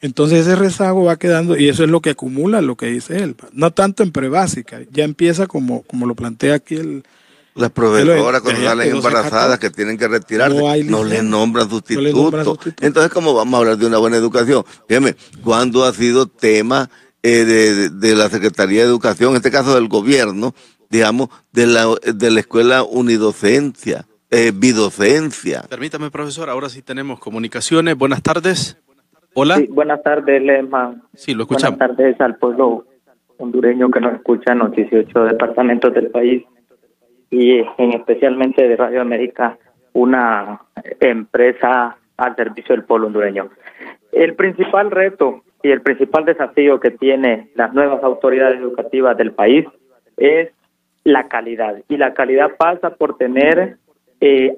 Entonces ese rezago va quedando y eso es lo que acumula lo que dice él. No tanto en prebásica, ya empieza como lo plantea aquí las profesoras cuando salen embarazadas que tienen que retirarse, no les nombran sustituto. Entonces, ¿cómo vamos a hablar de una buena educación? Fíjame, ¿cuándo ha sido tema de la Secretaría de Educación, en este caso del gobierno, digamos, de la escuela unidocencia, bidocencia? Permítame, profesor, ahora sí tenemos comunicaciones. Buenas tardes. Hola. Sí, buenas tardes, Lema. Sí, lo escuchamos. Buenas tardes al pueblo hondureño que nos escucha en los 18 departamentos del país y especialmente de Radio América, una empresa al servicio del pueblo hondureño. El principal reto y el principal desafío que tiene las nuevas autoridades educativas del país es la calidad. Y la calidad pasa por tener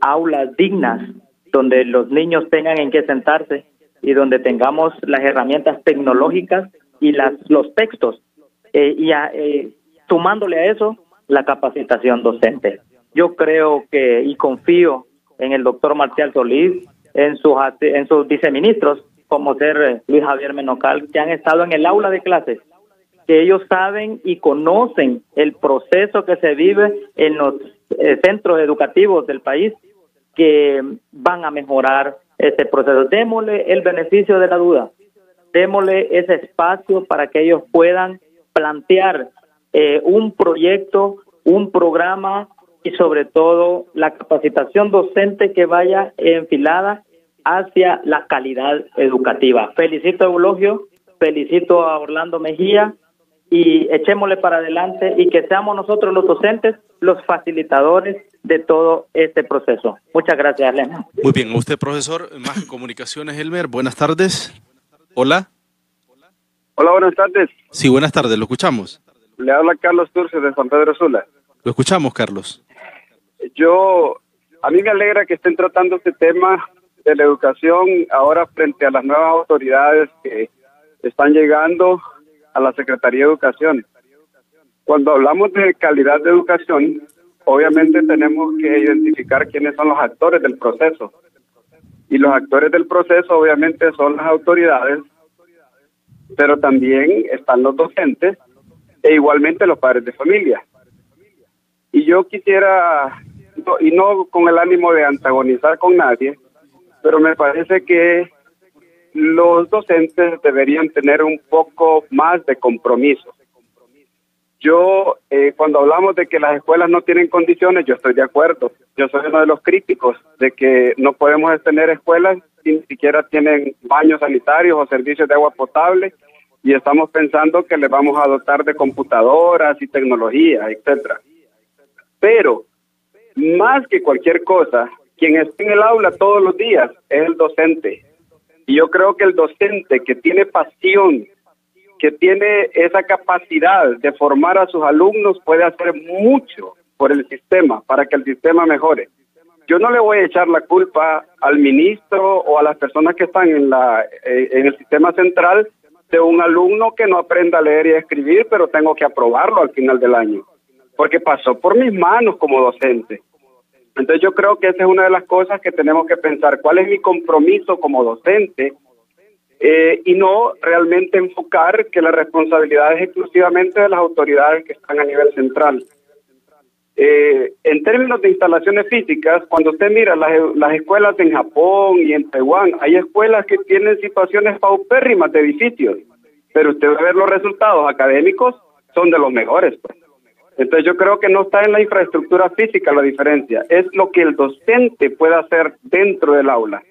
aulas dignas donde los niños tengan en qué sentarse y donde tengamos las herramientas tecnológicas y los textos sumándole a eso la capacitación docente. Yo creo que y confío en el doctor Marcial Solís, en sus viceministros, como ser Luis Javier Menocal, que han estado en el aula de clases, que ellos saben y conocen el proceso que se vive en los centros educativos del país, que van a mejorar ese proceso. Démosle el beneficio de la duda, démosle ese espacio para que ellos puedan plantear un proyecto, un programa y sobre todo la capacitación docente que vaya enfilada hacia la calidad educativa. Felicito a Eulogio, felicito a Orlando Mejía y echémosle para adelante y que seamos nosotros los docentes los facilitadores de todo este proceso. Muchas gracias, Elena. Muy bien, a usted, profesor. Más comunicaciones, Elmer. Buenas tardes. Hola. Hola, buenas tardes. Sí, buenas tardes, lo escuchamos. Le habla Carlos Turcio de San Pedro Sula. Lo escuchamos, Carlos. A mí me alegra que estén tratando este tema de la educación ahora frente a las nuevas autoridades que están llegando a la Secretaría de Educación. Cuando hablamos de calidad de educación, obviamente tenemos que identificar quiénes son los actores del proceso. Y los actores del proceso obviamente son las autoridades, pero también están los docentes e igualmente los padres de familia. Y yo quisiera, y no con el ánimo de antagonizar con nadie, pero me parece que los docentes deberían tener un poco más de compromiso. Cuando hablamos de que las escuelas no tienen condiciones, yo estoy de acuerdo. Yo soy uno de los críticos de que no podemos tener escuelas si ni siquiera tienen baños sanitarios o servicios de agua potable y estamos pensando que les vamos a dotar de computadoras y tecnología, etcétera. Pero, más que cualquier cosa, quien está en el aula todos los días es el docente. Y yo creo que el docente que tiene pasión, que tiene esa capacidad de formar a sus alumnos, puede hacer mucho por el sistema, para que el sistema mejore. Yo no le voy a echar la culpa al ministro o a las personas que están en el sistema central de un alumno que no aprenda a leer y a escribir, pero tengo que aprobarlo al final del año, porque pasó por mis manos como docente. Entonces yo creo que esa es una de las cosas que tenemos que pensar, ¿cuál es mi compromiso como docente? Y no realmente enfocar que la responsabilidad es exclusivamente de las autoridades que están a nivel central. En términos de instalaciones físicas, cuando usted mira las escuelas en Japón y en Taiwán, hay escuelas que tienen situaciones paupérrimas de edificios, pero usted va a ver los resultados académicos, son de los mejores, pues. Entonces yo creo que no está en la infraestructura física la diferencia, es lo que el docente puede hacer dentro del aula.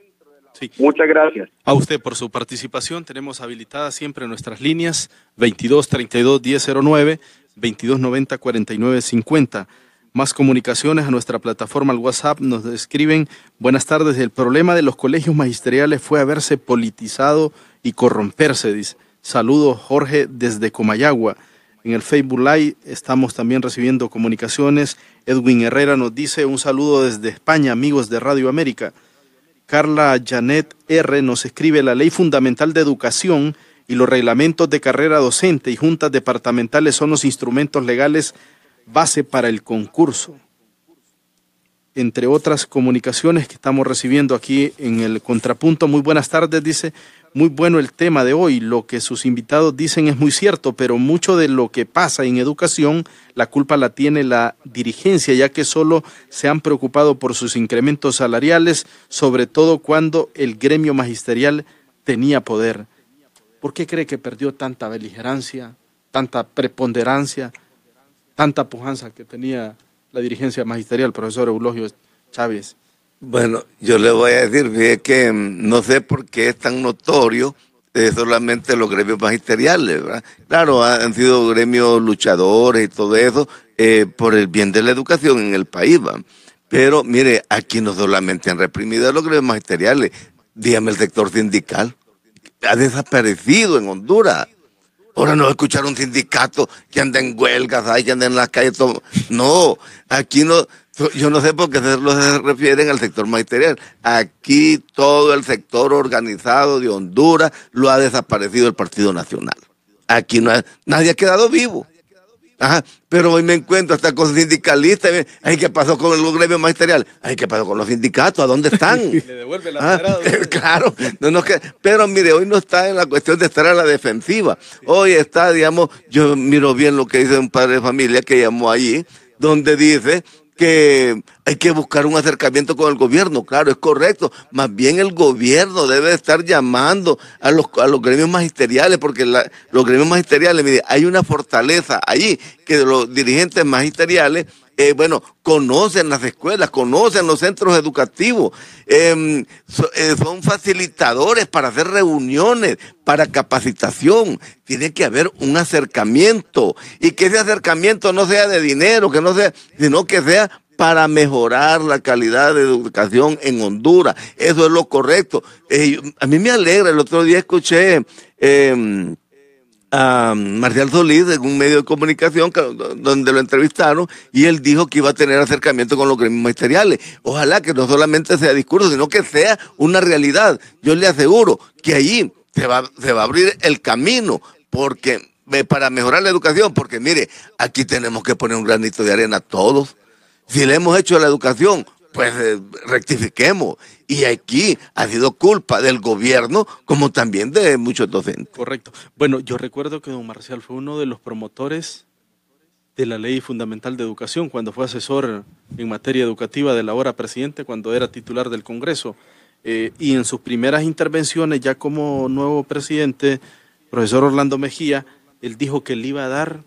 Sí. Muchas gracias. A usted por su participación. Tenemos habilitadas siempre nuestras líneas 2232-1009, 2290-4950. Más comunicaciones a nuestra plataforma al WhatsApp. Nos escriben: buenas tardes, el problema de los colegios magisteriales fue haberse politizado y corromperse, dice. Saludos, Jorge, desde Comayagua. En el Facebook Live estamos también recibiendo comunicaciones. Edwin Herrera nos dice: un saludo desde España, amigos de Radio América. Carla Janet R. nos escribe: la Ley Fundamental de Educación y los reglamentos de carrera docente y juntas departamentales son los instrumentos legales base para el concurso. Entre otras comunicaciones que estamos recibiendo aquí en el Contrapunto. Muy buenas tardes, dice. Muy bueno el tema de hoy. Lo que sus invitados dicen es muy cierto, pero mucho de lo que pasa en educación, la culpa la tiene la dirigencia, ya que solo se han preocupado por sus incrementos salariales, sobre todo cuando el gremio magisterial tenía poder. ¿Por qué cree que perdió tanta beligerancia, tanta preponderancia, tanta pujanza que tenía la dirigencia magisterial, profesor Eulogio Chávez? Bueno, yo le voy a decir, fíjate que no sé por qué es tan notorio solamente los gremios magisteriales, ¿verdad? Claro, han sido gremios luchadores y todo eso por el bien de la educación en el país, ¿va? Pero mire, aquí no solamente han reprimido a los gremios magisteriales, dígame el sector sindical, ha desaparecido en Honduras. Ahora no escuchar un sindicato que anda en huelgas, que anda en las calles, todo. No, aquí no. Yo no sé por qué se refieren al sector magisterial. Aquí todo el sector organizado de Honduras lo ha desaparecido el Partido Nacional. Aquí nadie ha quedado vivo. Ajá, pero hoy me encuentro hasta con sindicalistas. Ay, ¿qué pasó con el gremio magisterial? Ay, ¿qué pasó con los sindicatos? ¿A dónde están? Le devuelve la claro, pero mire, hoy no está en la cuestión de estar a la defensiva. Hoy está, digamos, yo miro bien lo que dice un padre de familia que llamó allí, donde dice que hay que buscar un acercamiento con el gobierno. Claro, es correcto. Más bien el gobierno debe estar llamando a los gremios magisteriales, porque los gremios magisteriales, mire, hay una fortaleza allí, que los dirigentes magisteriales, conocen las escuelas, conocen los centros educativos, son facilitadores para hacer reuniones, para capacitación. Tiene que haber un acercamiento, y que ese acercamiento no sea de dinero, sino que sea para mejorar la calidad de educación en Honduras. Eso es lo correcto. A mí me alegra, el otro día escuché a Marcial Solís en un medio de comunicación donde lo entrevistaron, y él dijo que iba a tener acercamiento con los gremios magisteriales. Ojalá que no solamente sea discurso, sino que sea una realidad. Yo le aseguro que allí se va a abrir el camino para mejorar la educación, porque mire, aquí tenemos que poner un granito de arena todos. Si le hemos hecho a la educación, pues rectifiquemos. Y aquí ha sido culpa del gobierno, como también de muchos docentes. Correcto. Bueno, yo recuerdo que don Marcial fue uno de los promotores de la Ley Fundamental de Educación, cuando fue asesor en materia educativa del ahora presidente, cuando era titular del Congreso. Y en sus primeras intervenciones, ya como nuevo presidente, profesor Orlando Mejía, él dijo que le iba a dar,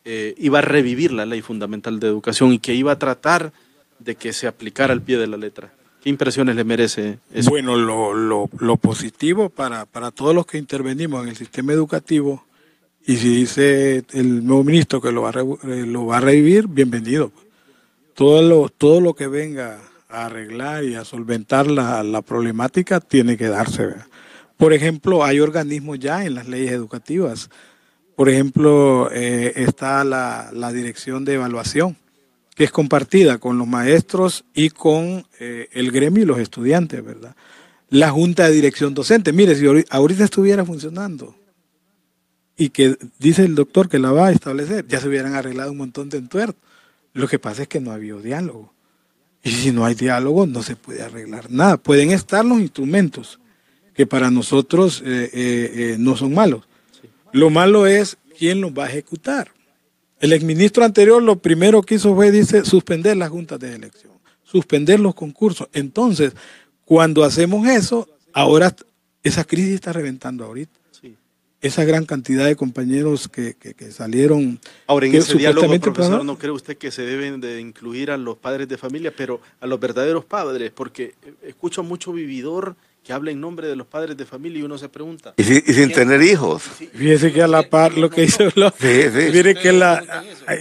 iba a revivir la Ley Fundamental de Educación y que iba a tratar de que se aplicara al pie de la letra. ¿Qué impresiones le merece eso? Bueno, lo positivo para todos los que intervenimos en el sistema educativo, y si dice el nuevo ministro que lo va a revivir, bienvenido. Todo lo que venga a arreglar y a solventar la problemática tiene que darse, ¿verdad? Por ejemplo, hay organismos ya en las leyes educativas. Por ejemplo, está la Dirección de Evaluación, que es compartida con los maestros y con el gremio y los estudiantes, ¿verdad? La Junta de Dirección Docente, mire, si ahorita estuviera funcionando y que dice el doctor que la va a establecer, ya se hubieran arreglado un montón de entuertos. Lo que pasa es que no ha habido diálogo. Y si no hay diálogo, no se puede arreglar nada. Pueden estar los instrumentos, que para nosotros no son malos. Sí. Lo malo es quién los va a ejecutar. El exministro anterior lo primero que hizo fue, dice, suspender las juntas de elección, suspender los concursos. Entonces, cuando hacemos eso, ahora esa crisis está reventando ahorita. Sí. Esa gran cantidad de compañeros que salieron. Ahora, en que ese diálogo, supuestamente profesor, ¿no cree usted que se deben de incluir a los padres de familia, pero a los verdaderos padres? Porque escucho mucho vividor que habla en nombre de los padres de familia y uno se pregunta. Y sin tener hijos. Fíjese que a la par lo que hizo mire que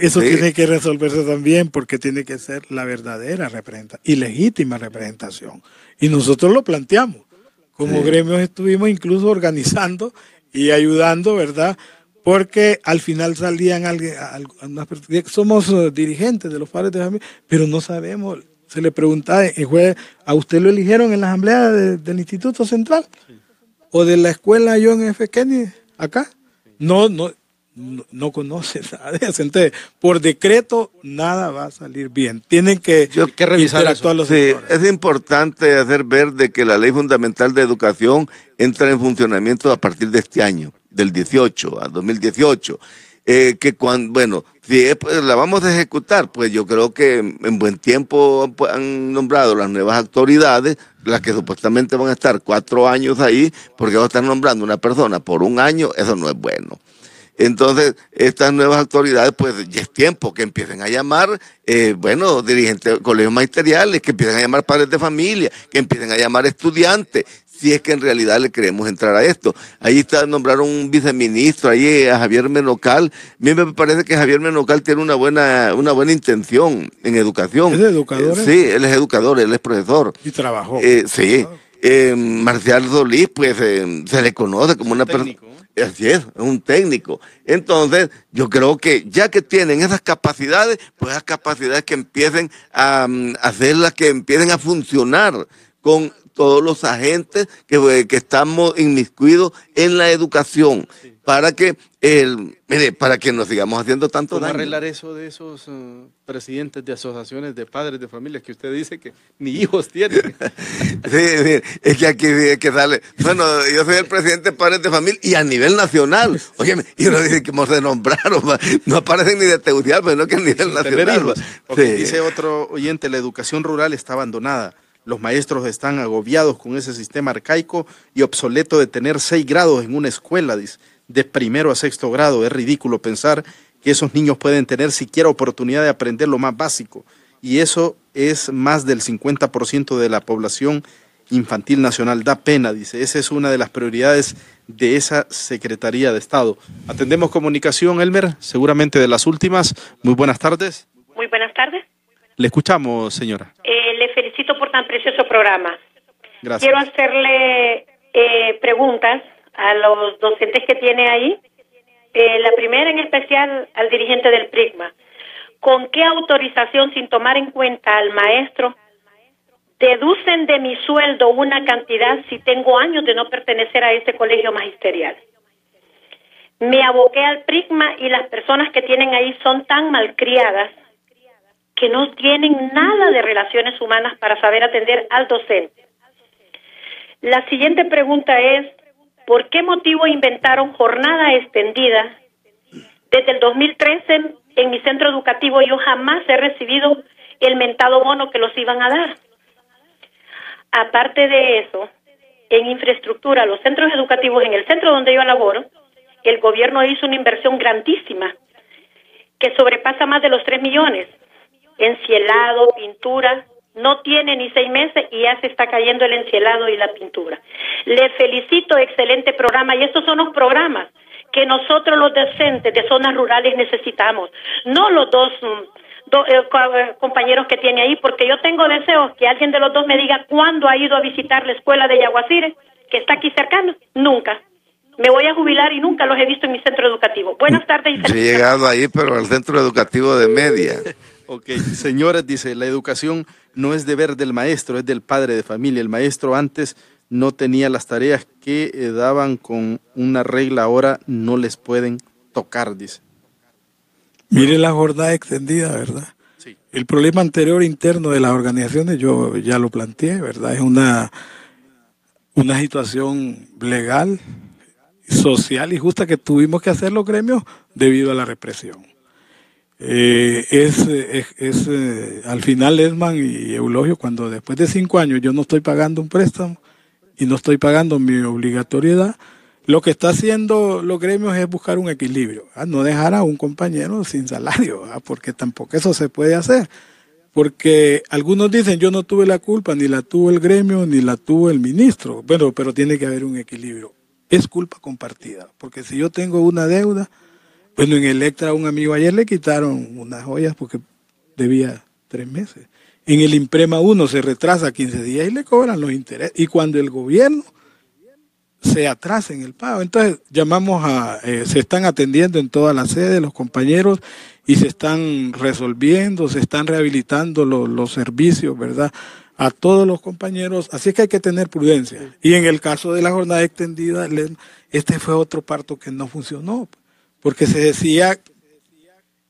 eso tiene que resolverse también, porque tiene que ser la verdadera representación y legítima representación. Y nosotros lo planteamos. Como gremios estuvimos incluso organizando y ayudando, ¿verdad? Porque al final salían algunas personas, somos dirigentes de los padres de familia, pero no sabemos. Se le preguntaba, ¿a usted lo eligieron en la asamblea del Instituto Central? Sí. ¿O de la escuela John F. Kennedy acá? Sí. No conoce nada de eso. Entonces, por decreto, nada va a salir bien. Tienen que revisar eso. Los sectores. Es importante hacer ver de que la Ley Fundamental de Educación entra en funcionamiento a partir de este año, del 18 a 2018. Que bueno, si la vamos a ejecutar, pues yo creo que en buen tiempo han nombrado las nuevas autoridades, las que supuestamente van a estar 4 años ahí, porque van a estar nombrando una persona por 1 año, eso no es bueno. Entonces, estas nuevas autoridades, pues ya es tiempo que empiecen a llamar, dirigentes de colegios magisteriales, que empiecen a llamar padres de familia, que empiecen a llamar estudiantes, si es que en realidad le queremos entrar a esto. Ahí nombraron un viceministro, ahí a Javier Menocal. A mí me parece que Javier Menocal tiene una buena intención en educación. ¿Es educador? Sí, él es educador, él es profesor. Y trabajó. Sí. Marcial Solís, pues se le conoce como una persona. Así es un técnico. Entonces, yo creo que ya que tienen esas capacidades, pues esas capacidades que empiecen a hacerlas, que empiecen a funcionar con todos los agentes que estamos inmiscuidos en la educación, sí, para que para que no sigamos haciendo tanto daño. ¿Cómo arreglar eso de esos presidentes de asociaciones de padres de familia que usted dice que ni hijos tienen? Sí, es que aquí hay que darle. Bueno, yo soy el presidente de padres de familia y a nivel nacional. Oye, y uno dice que se nombraron, no aparecen ni de Tegucigalpa, sino que a nivel nacional. Sí. Dice otro oyente, la educación rural está abandonada. Los maestros están agobiados con ese sistema arcaico y obsoleto de tener 6 grados en una escuela, dice, de 1º a 6º grado. Es ridículo pensar que esos niños pueden tener siquiera oportunidad de aprender lo más básico. Y eso es más del 50% de la población infantil nacional. Da pena, dice. Esa es una de las prioridades de esa Secretaría de Estado. Atendemos comunicación, Elmer, seguramente de las últimas. Muy buenas tardes. Muy buenas tardes. Le escuchamos, señora. Le felicito por tan precioso programa. Gracias. Quiero hacerle preguntas a los docentes que tiene ahí. La primera en especial al dirigente del PRIGMA. ¿Con qué autorización, sin tomar en cuenta al maestro, deducen de mi sueldo una cantidad si tengo años de no pertenecer a este colegio magisterial? Me aboqué al PRIGMA y las personas que tienen ahí son tan malcriadas que no tienen nada de relaciones humanas para saber atender al docente. La siguiente pregunta es, ¿por qué motivo inventaron jornada extendida? Desde el 2013 en mi centro educativo yo jamás he recibido el mentado bono que los iban a dar. Aparte de eso, en infraestructura, los centros educativos, en el centro donde yo laboro, el gobierno hizo una inversión grandísima que sobrepasa más de los 3 millones. Encielado, pintura, no tiene ni 6 meses y ya se está cayendo el encielado y la pintura. Le felicito, excelente programa, y estos son los programas que nosotros los docentes de zonas rurales necesitamos, no los dos compañeros que tiene ahí, porque yo tengo deseos que alguien de los dos me diga cuándo ha ido a visitar la escuela de Yaguacire, que está aquí cercano. Nunca. Me voy a jubilar y nunca los he visto en mi centro educativo. Buenas tardes y felicidades. He llegado ahí, pero al centro educativo de Media. Ok, señores, dice, la educación no es deber del maestro, es del padre de familia. El maestro antes no tenía las tareas que daban con una regla, ahora no les pueden tocar, dice. Mire la jornada extendida, ¿verdad? Sí. El problema anterior interno de las organizaciones, yo ya lo planteé, ¿verdad? Es una situación legal, social y justa que tuvimos que hacer los gremios debido a la represión. Al final Lesman y Eulogio, cuando después de 5 años yo no estoy pagando un préstamo y no estoy pagando mi obligatoriedad, lo que está haciendo los gremios es buscar un equilibrio, no dejar a un compañero sin salario, porque tampoco eso se puede hacer. Porque algunos dicen, yo no tuve la culpa, ni la tuvo el gremio, ni la tuvo el ministro. Bueno, pero tiene que haber un equilibrio. Es culpa compartida, porque si yo tengo una deuda, bueno, en Electra a un amigo ayer le quitaron unas joyas porque debía 3 meses. En el Imprema 1 se retrasa 15 días y le cobran los intereses. Y cuando el gobierno se atrasa en el pago, entonces llamamos se están atendiendo en todas las sedes los compañeros y se están resolviendo, se están rehabilitando los servicios, ¿verdad?, a todos los compañeros. Así es que hay que tener prudencia. Y en el caso de la jornada extendida, este fue otro parto que no funcionó, porque se decía,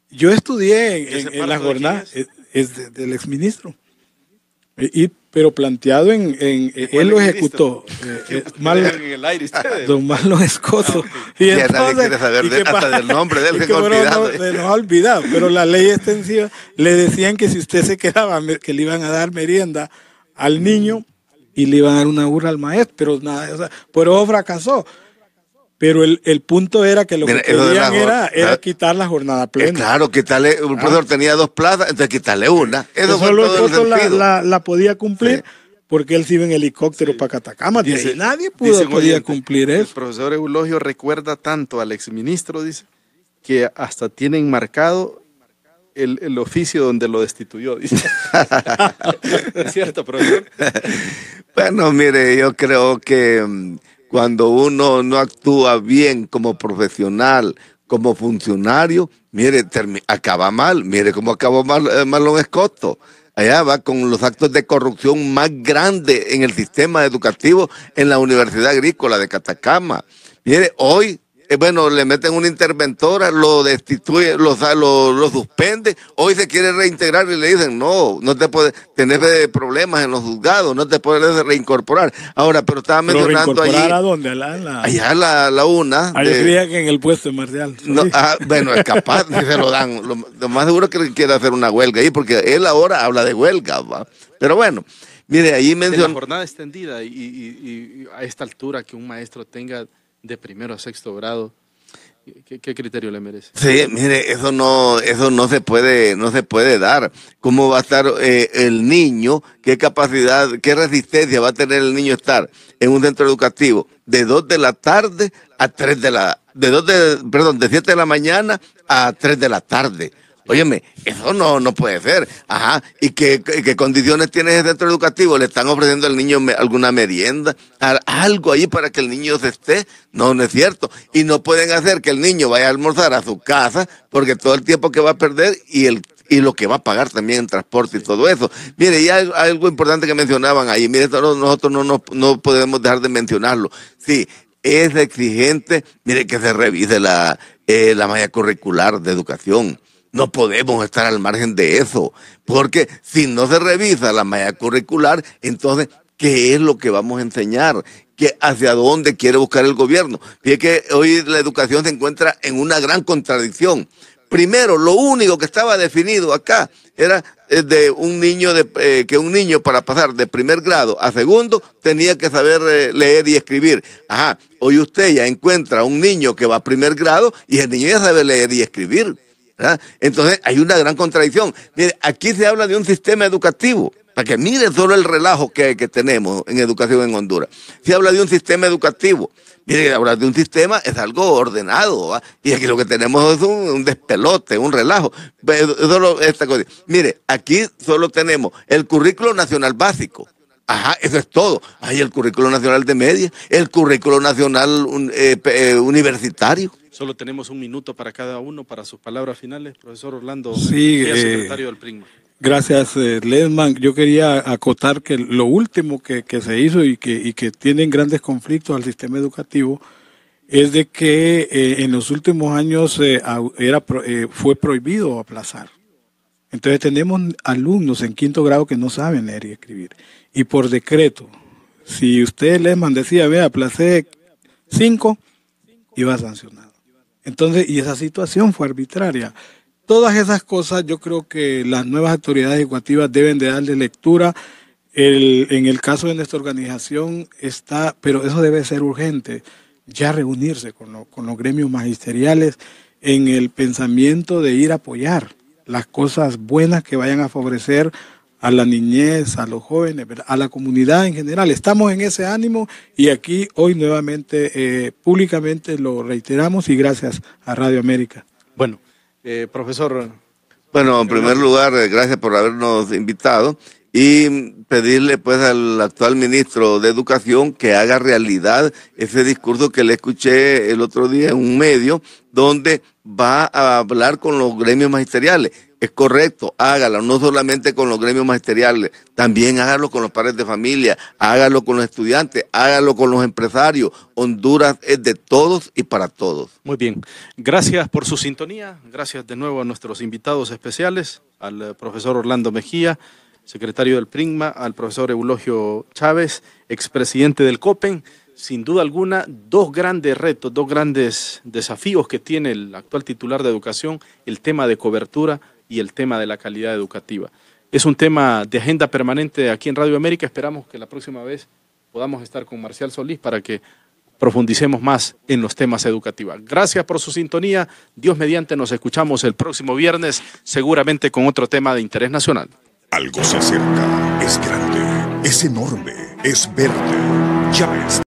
yo estudié en la jornada, es del exministro, pero planteado él lo ejecutó. Don Marlon Escoto. Y entonces, nadie quiere saber hasta del nombre de él, se nos ha olvidado. Pero la ley extensiva le decían que si usted se quedaba, que le iban a dar merienda al niño y le iban a dar una burra al maestro, pero nada, o sea, pero fracasó. Pero el punto era que lo que querían era quitar la jornada plena. Claro, quitarle, un profesor tenía 2 plazas, entonces quitarle una. Eso fue solo todo el sentido. la podía cumplir, sí, porque él se iba en helicóptero para Catacama. Dice, nadie podía cumplir eso. El profesor Eulogio recuerda tanto al exministro, dice, que hasta tienen marcado el oficio donde lo destituyó, dice. ¿Es cierto, profesor? Bueno, mire, yo creo que cuando uno no actúa bien como profesional, como funcionario, mire, acaba mal. Mire cómo acabó Marlon Escoto. Allá va con los actos de corrupción más grandes en el sistema educativo en la Universidad Agrícola de Catacama. Mire, hoy, bueno, le meten una interventora, lo destituye, lo suspende, hoy se quiere reintegrar y le dicen, no te puedes tener problemas en los juzgados, no te puedes reincorporar. Ahora, pero estaba mencionando allí. ¿A dónde? Allá la UNA. Yo creía que en el puesto de Marcial. No, bueno, es capaz, si se lo dan. Lo más seguro es que quiere hacer una huelga ahí, porque él ahora habla de huelga, ¿va? Pero bueno, mire, ahí mencionó. La jornada extendida y a esta altura que un maestro tenga de 1º a 6º grado, ¿qué criterio le merece? Sí, mire, eso no se puede dar. ¿Cómo va a estar el niño? ¿Qué capacidad, qué resistencia va a tener el niño estar en un centro educativo de 2 de la tarde a 3 de 7 de la mañana a 3 de la tarde? Óyeme, eso no puede ser. Ajá. ¿Y qué condiciones tiene ese centro educativo? ¿Le están ofreciendo al niño alguna merienda? ¿Algo ahí para que el niño se esté? No es cierto. Y no pueden hacer que el niño vaya a almorzar a su casa, porque todo el tiempo que va a perder y lo que va a pagar también en transporte y todo eso. Mire, y hay algo importante que mencionaban ahí. Mire, nosotros no podemos dejar de mencionarlo. Sí, es exigente, mire, que se revise la malla curricular de educación. No podemos estar al margen de eso, porque si no se revisa la malla curricular, entonces, ¿qué es lo que vamos a enseñar? ¿Hacia dónde quiere buscar el gobierno? Fíjate que hoy la educación se encuentra en una gran contradicción. Primero, lo único que estaba definido acá era de un niño que un niño para pasar de 1er grado a 2º tenía que saber leer y escribir. Ajá, hoy usted ya encuentra un niño que va a 1er grado y el niño ya sabe leer y escribir. ¿verdad? Entonces hay una gran contradicción. Mire, aquí se habla de un sistema educativo, para que miren solo el relajo que tenemos en educación en Honduras. Se habla de un sistema educativo. Mire, hablar de un sistema es algo ordenado, ¿va? Y aquí lo que tenemos es un despelote, un relajo. Solo esta cosa. Mire, aquí solo tenemos el currículo nacional básico. Ajá, eso es todo. Hay el currículo nacional de media, el currículo nacional universitario. Solo tenemos 1 minuto para cada uno, para sus palabras finales. Profesor Orlando, sí, secretario del PRIGMA. Gracias, Lesman. Yo quería acotar que lo último que se hizo y que tienen grandes conflictos al sistema educativo es de que en los últimos años fue prohibido aplazar. Entonces tenemos alumnos en 5º grado que no saben leer y escribir. Y por decreto, si usted, Lesman, decía, vea, aplacé 5, iba sancionado. Entonces, y esa situación fue arbitraria. todas esas cosas yo creo que las nuevas autoridades educativas deben de darle lectura. En el caso de nuestra organización está, pero eso debe ser urgente, ya reunirse con los gremios magisteriales en el pensamiento de ir a apoyar las cosas buenas que vayan a favorecer a la niñez, a los jóvenes, a la comunidad en general. Estamos en ese ánimo y aquí hoy nuevamente públicamente lo reiteramos y gracias a Radio América. Bueno, profesor. Bueno, en primer lugar, gracias por habernos invitado y pedirle pues al actual ministro de Educación que haga realidad ese discurso que le escuché el otro día en un medio donde va a hablar con los gremios magisteriales. Es correcto, hágalo, no solamente con los gremios magisteriales, también hágalo con los padres de familia, hágalo con los estudiantes, hágalo con los empresarios. Honduras es de todos y para todos. Muy bien, gracias por su sintonía, gracias de nuevo a nuestros invitados especiales, al profesor Orlando Mejía, secretario del PRIGMA, al profesor Eulogio Chávez, expresidente del COPEN. Sin duda alguna, dos grandes retos, dos grandes desafíos que tiene el actual titular de Educación, el tema de cobertura y el tema de la calidad educativa. Es un tema de agenda permanente aquí en Radio América. Esperamos que la próxima vez podamos estar con Marcial Solís para que profundicemos más en los temas educativos. Gracias por su sintonía. Dios mediante, nos escuchamos el próximo viernes, seguramente con otro tema de interés nacional. Algo se acerca, es grande, es enorme, es verde. Ya ves.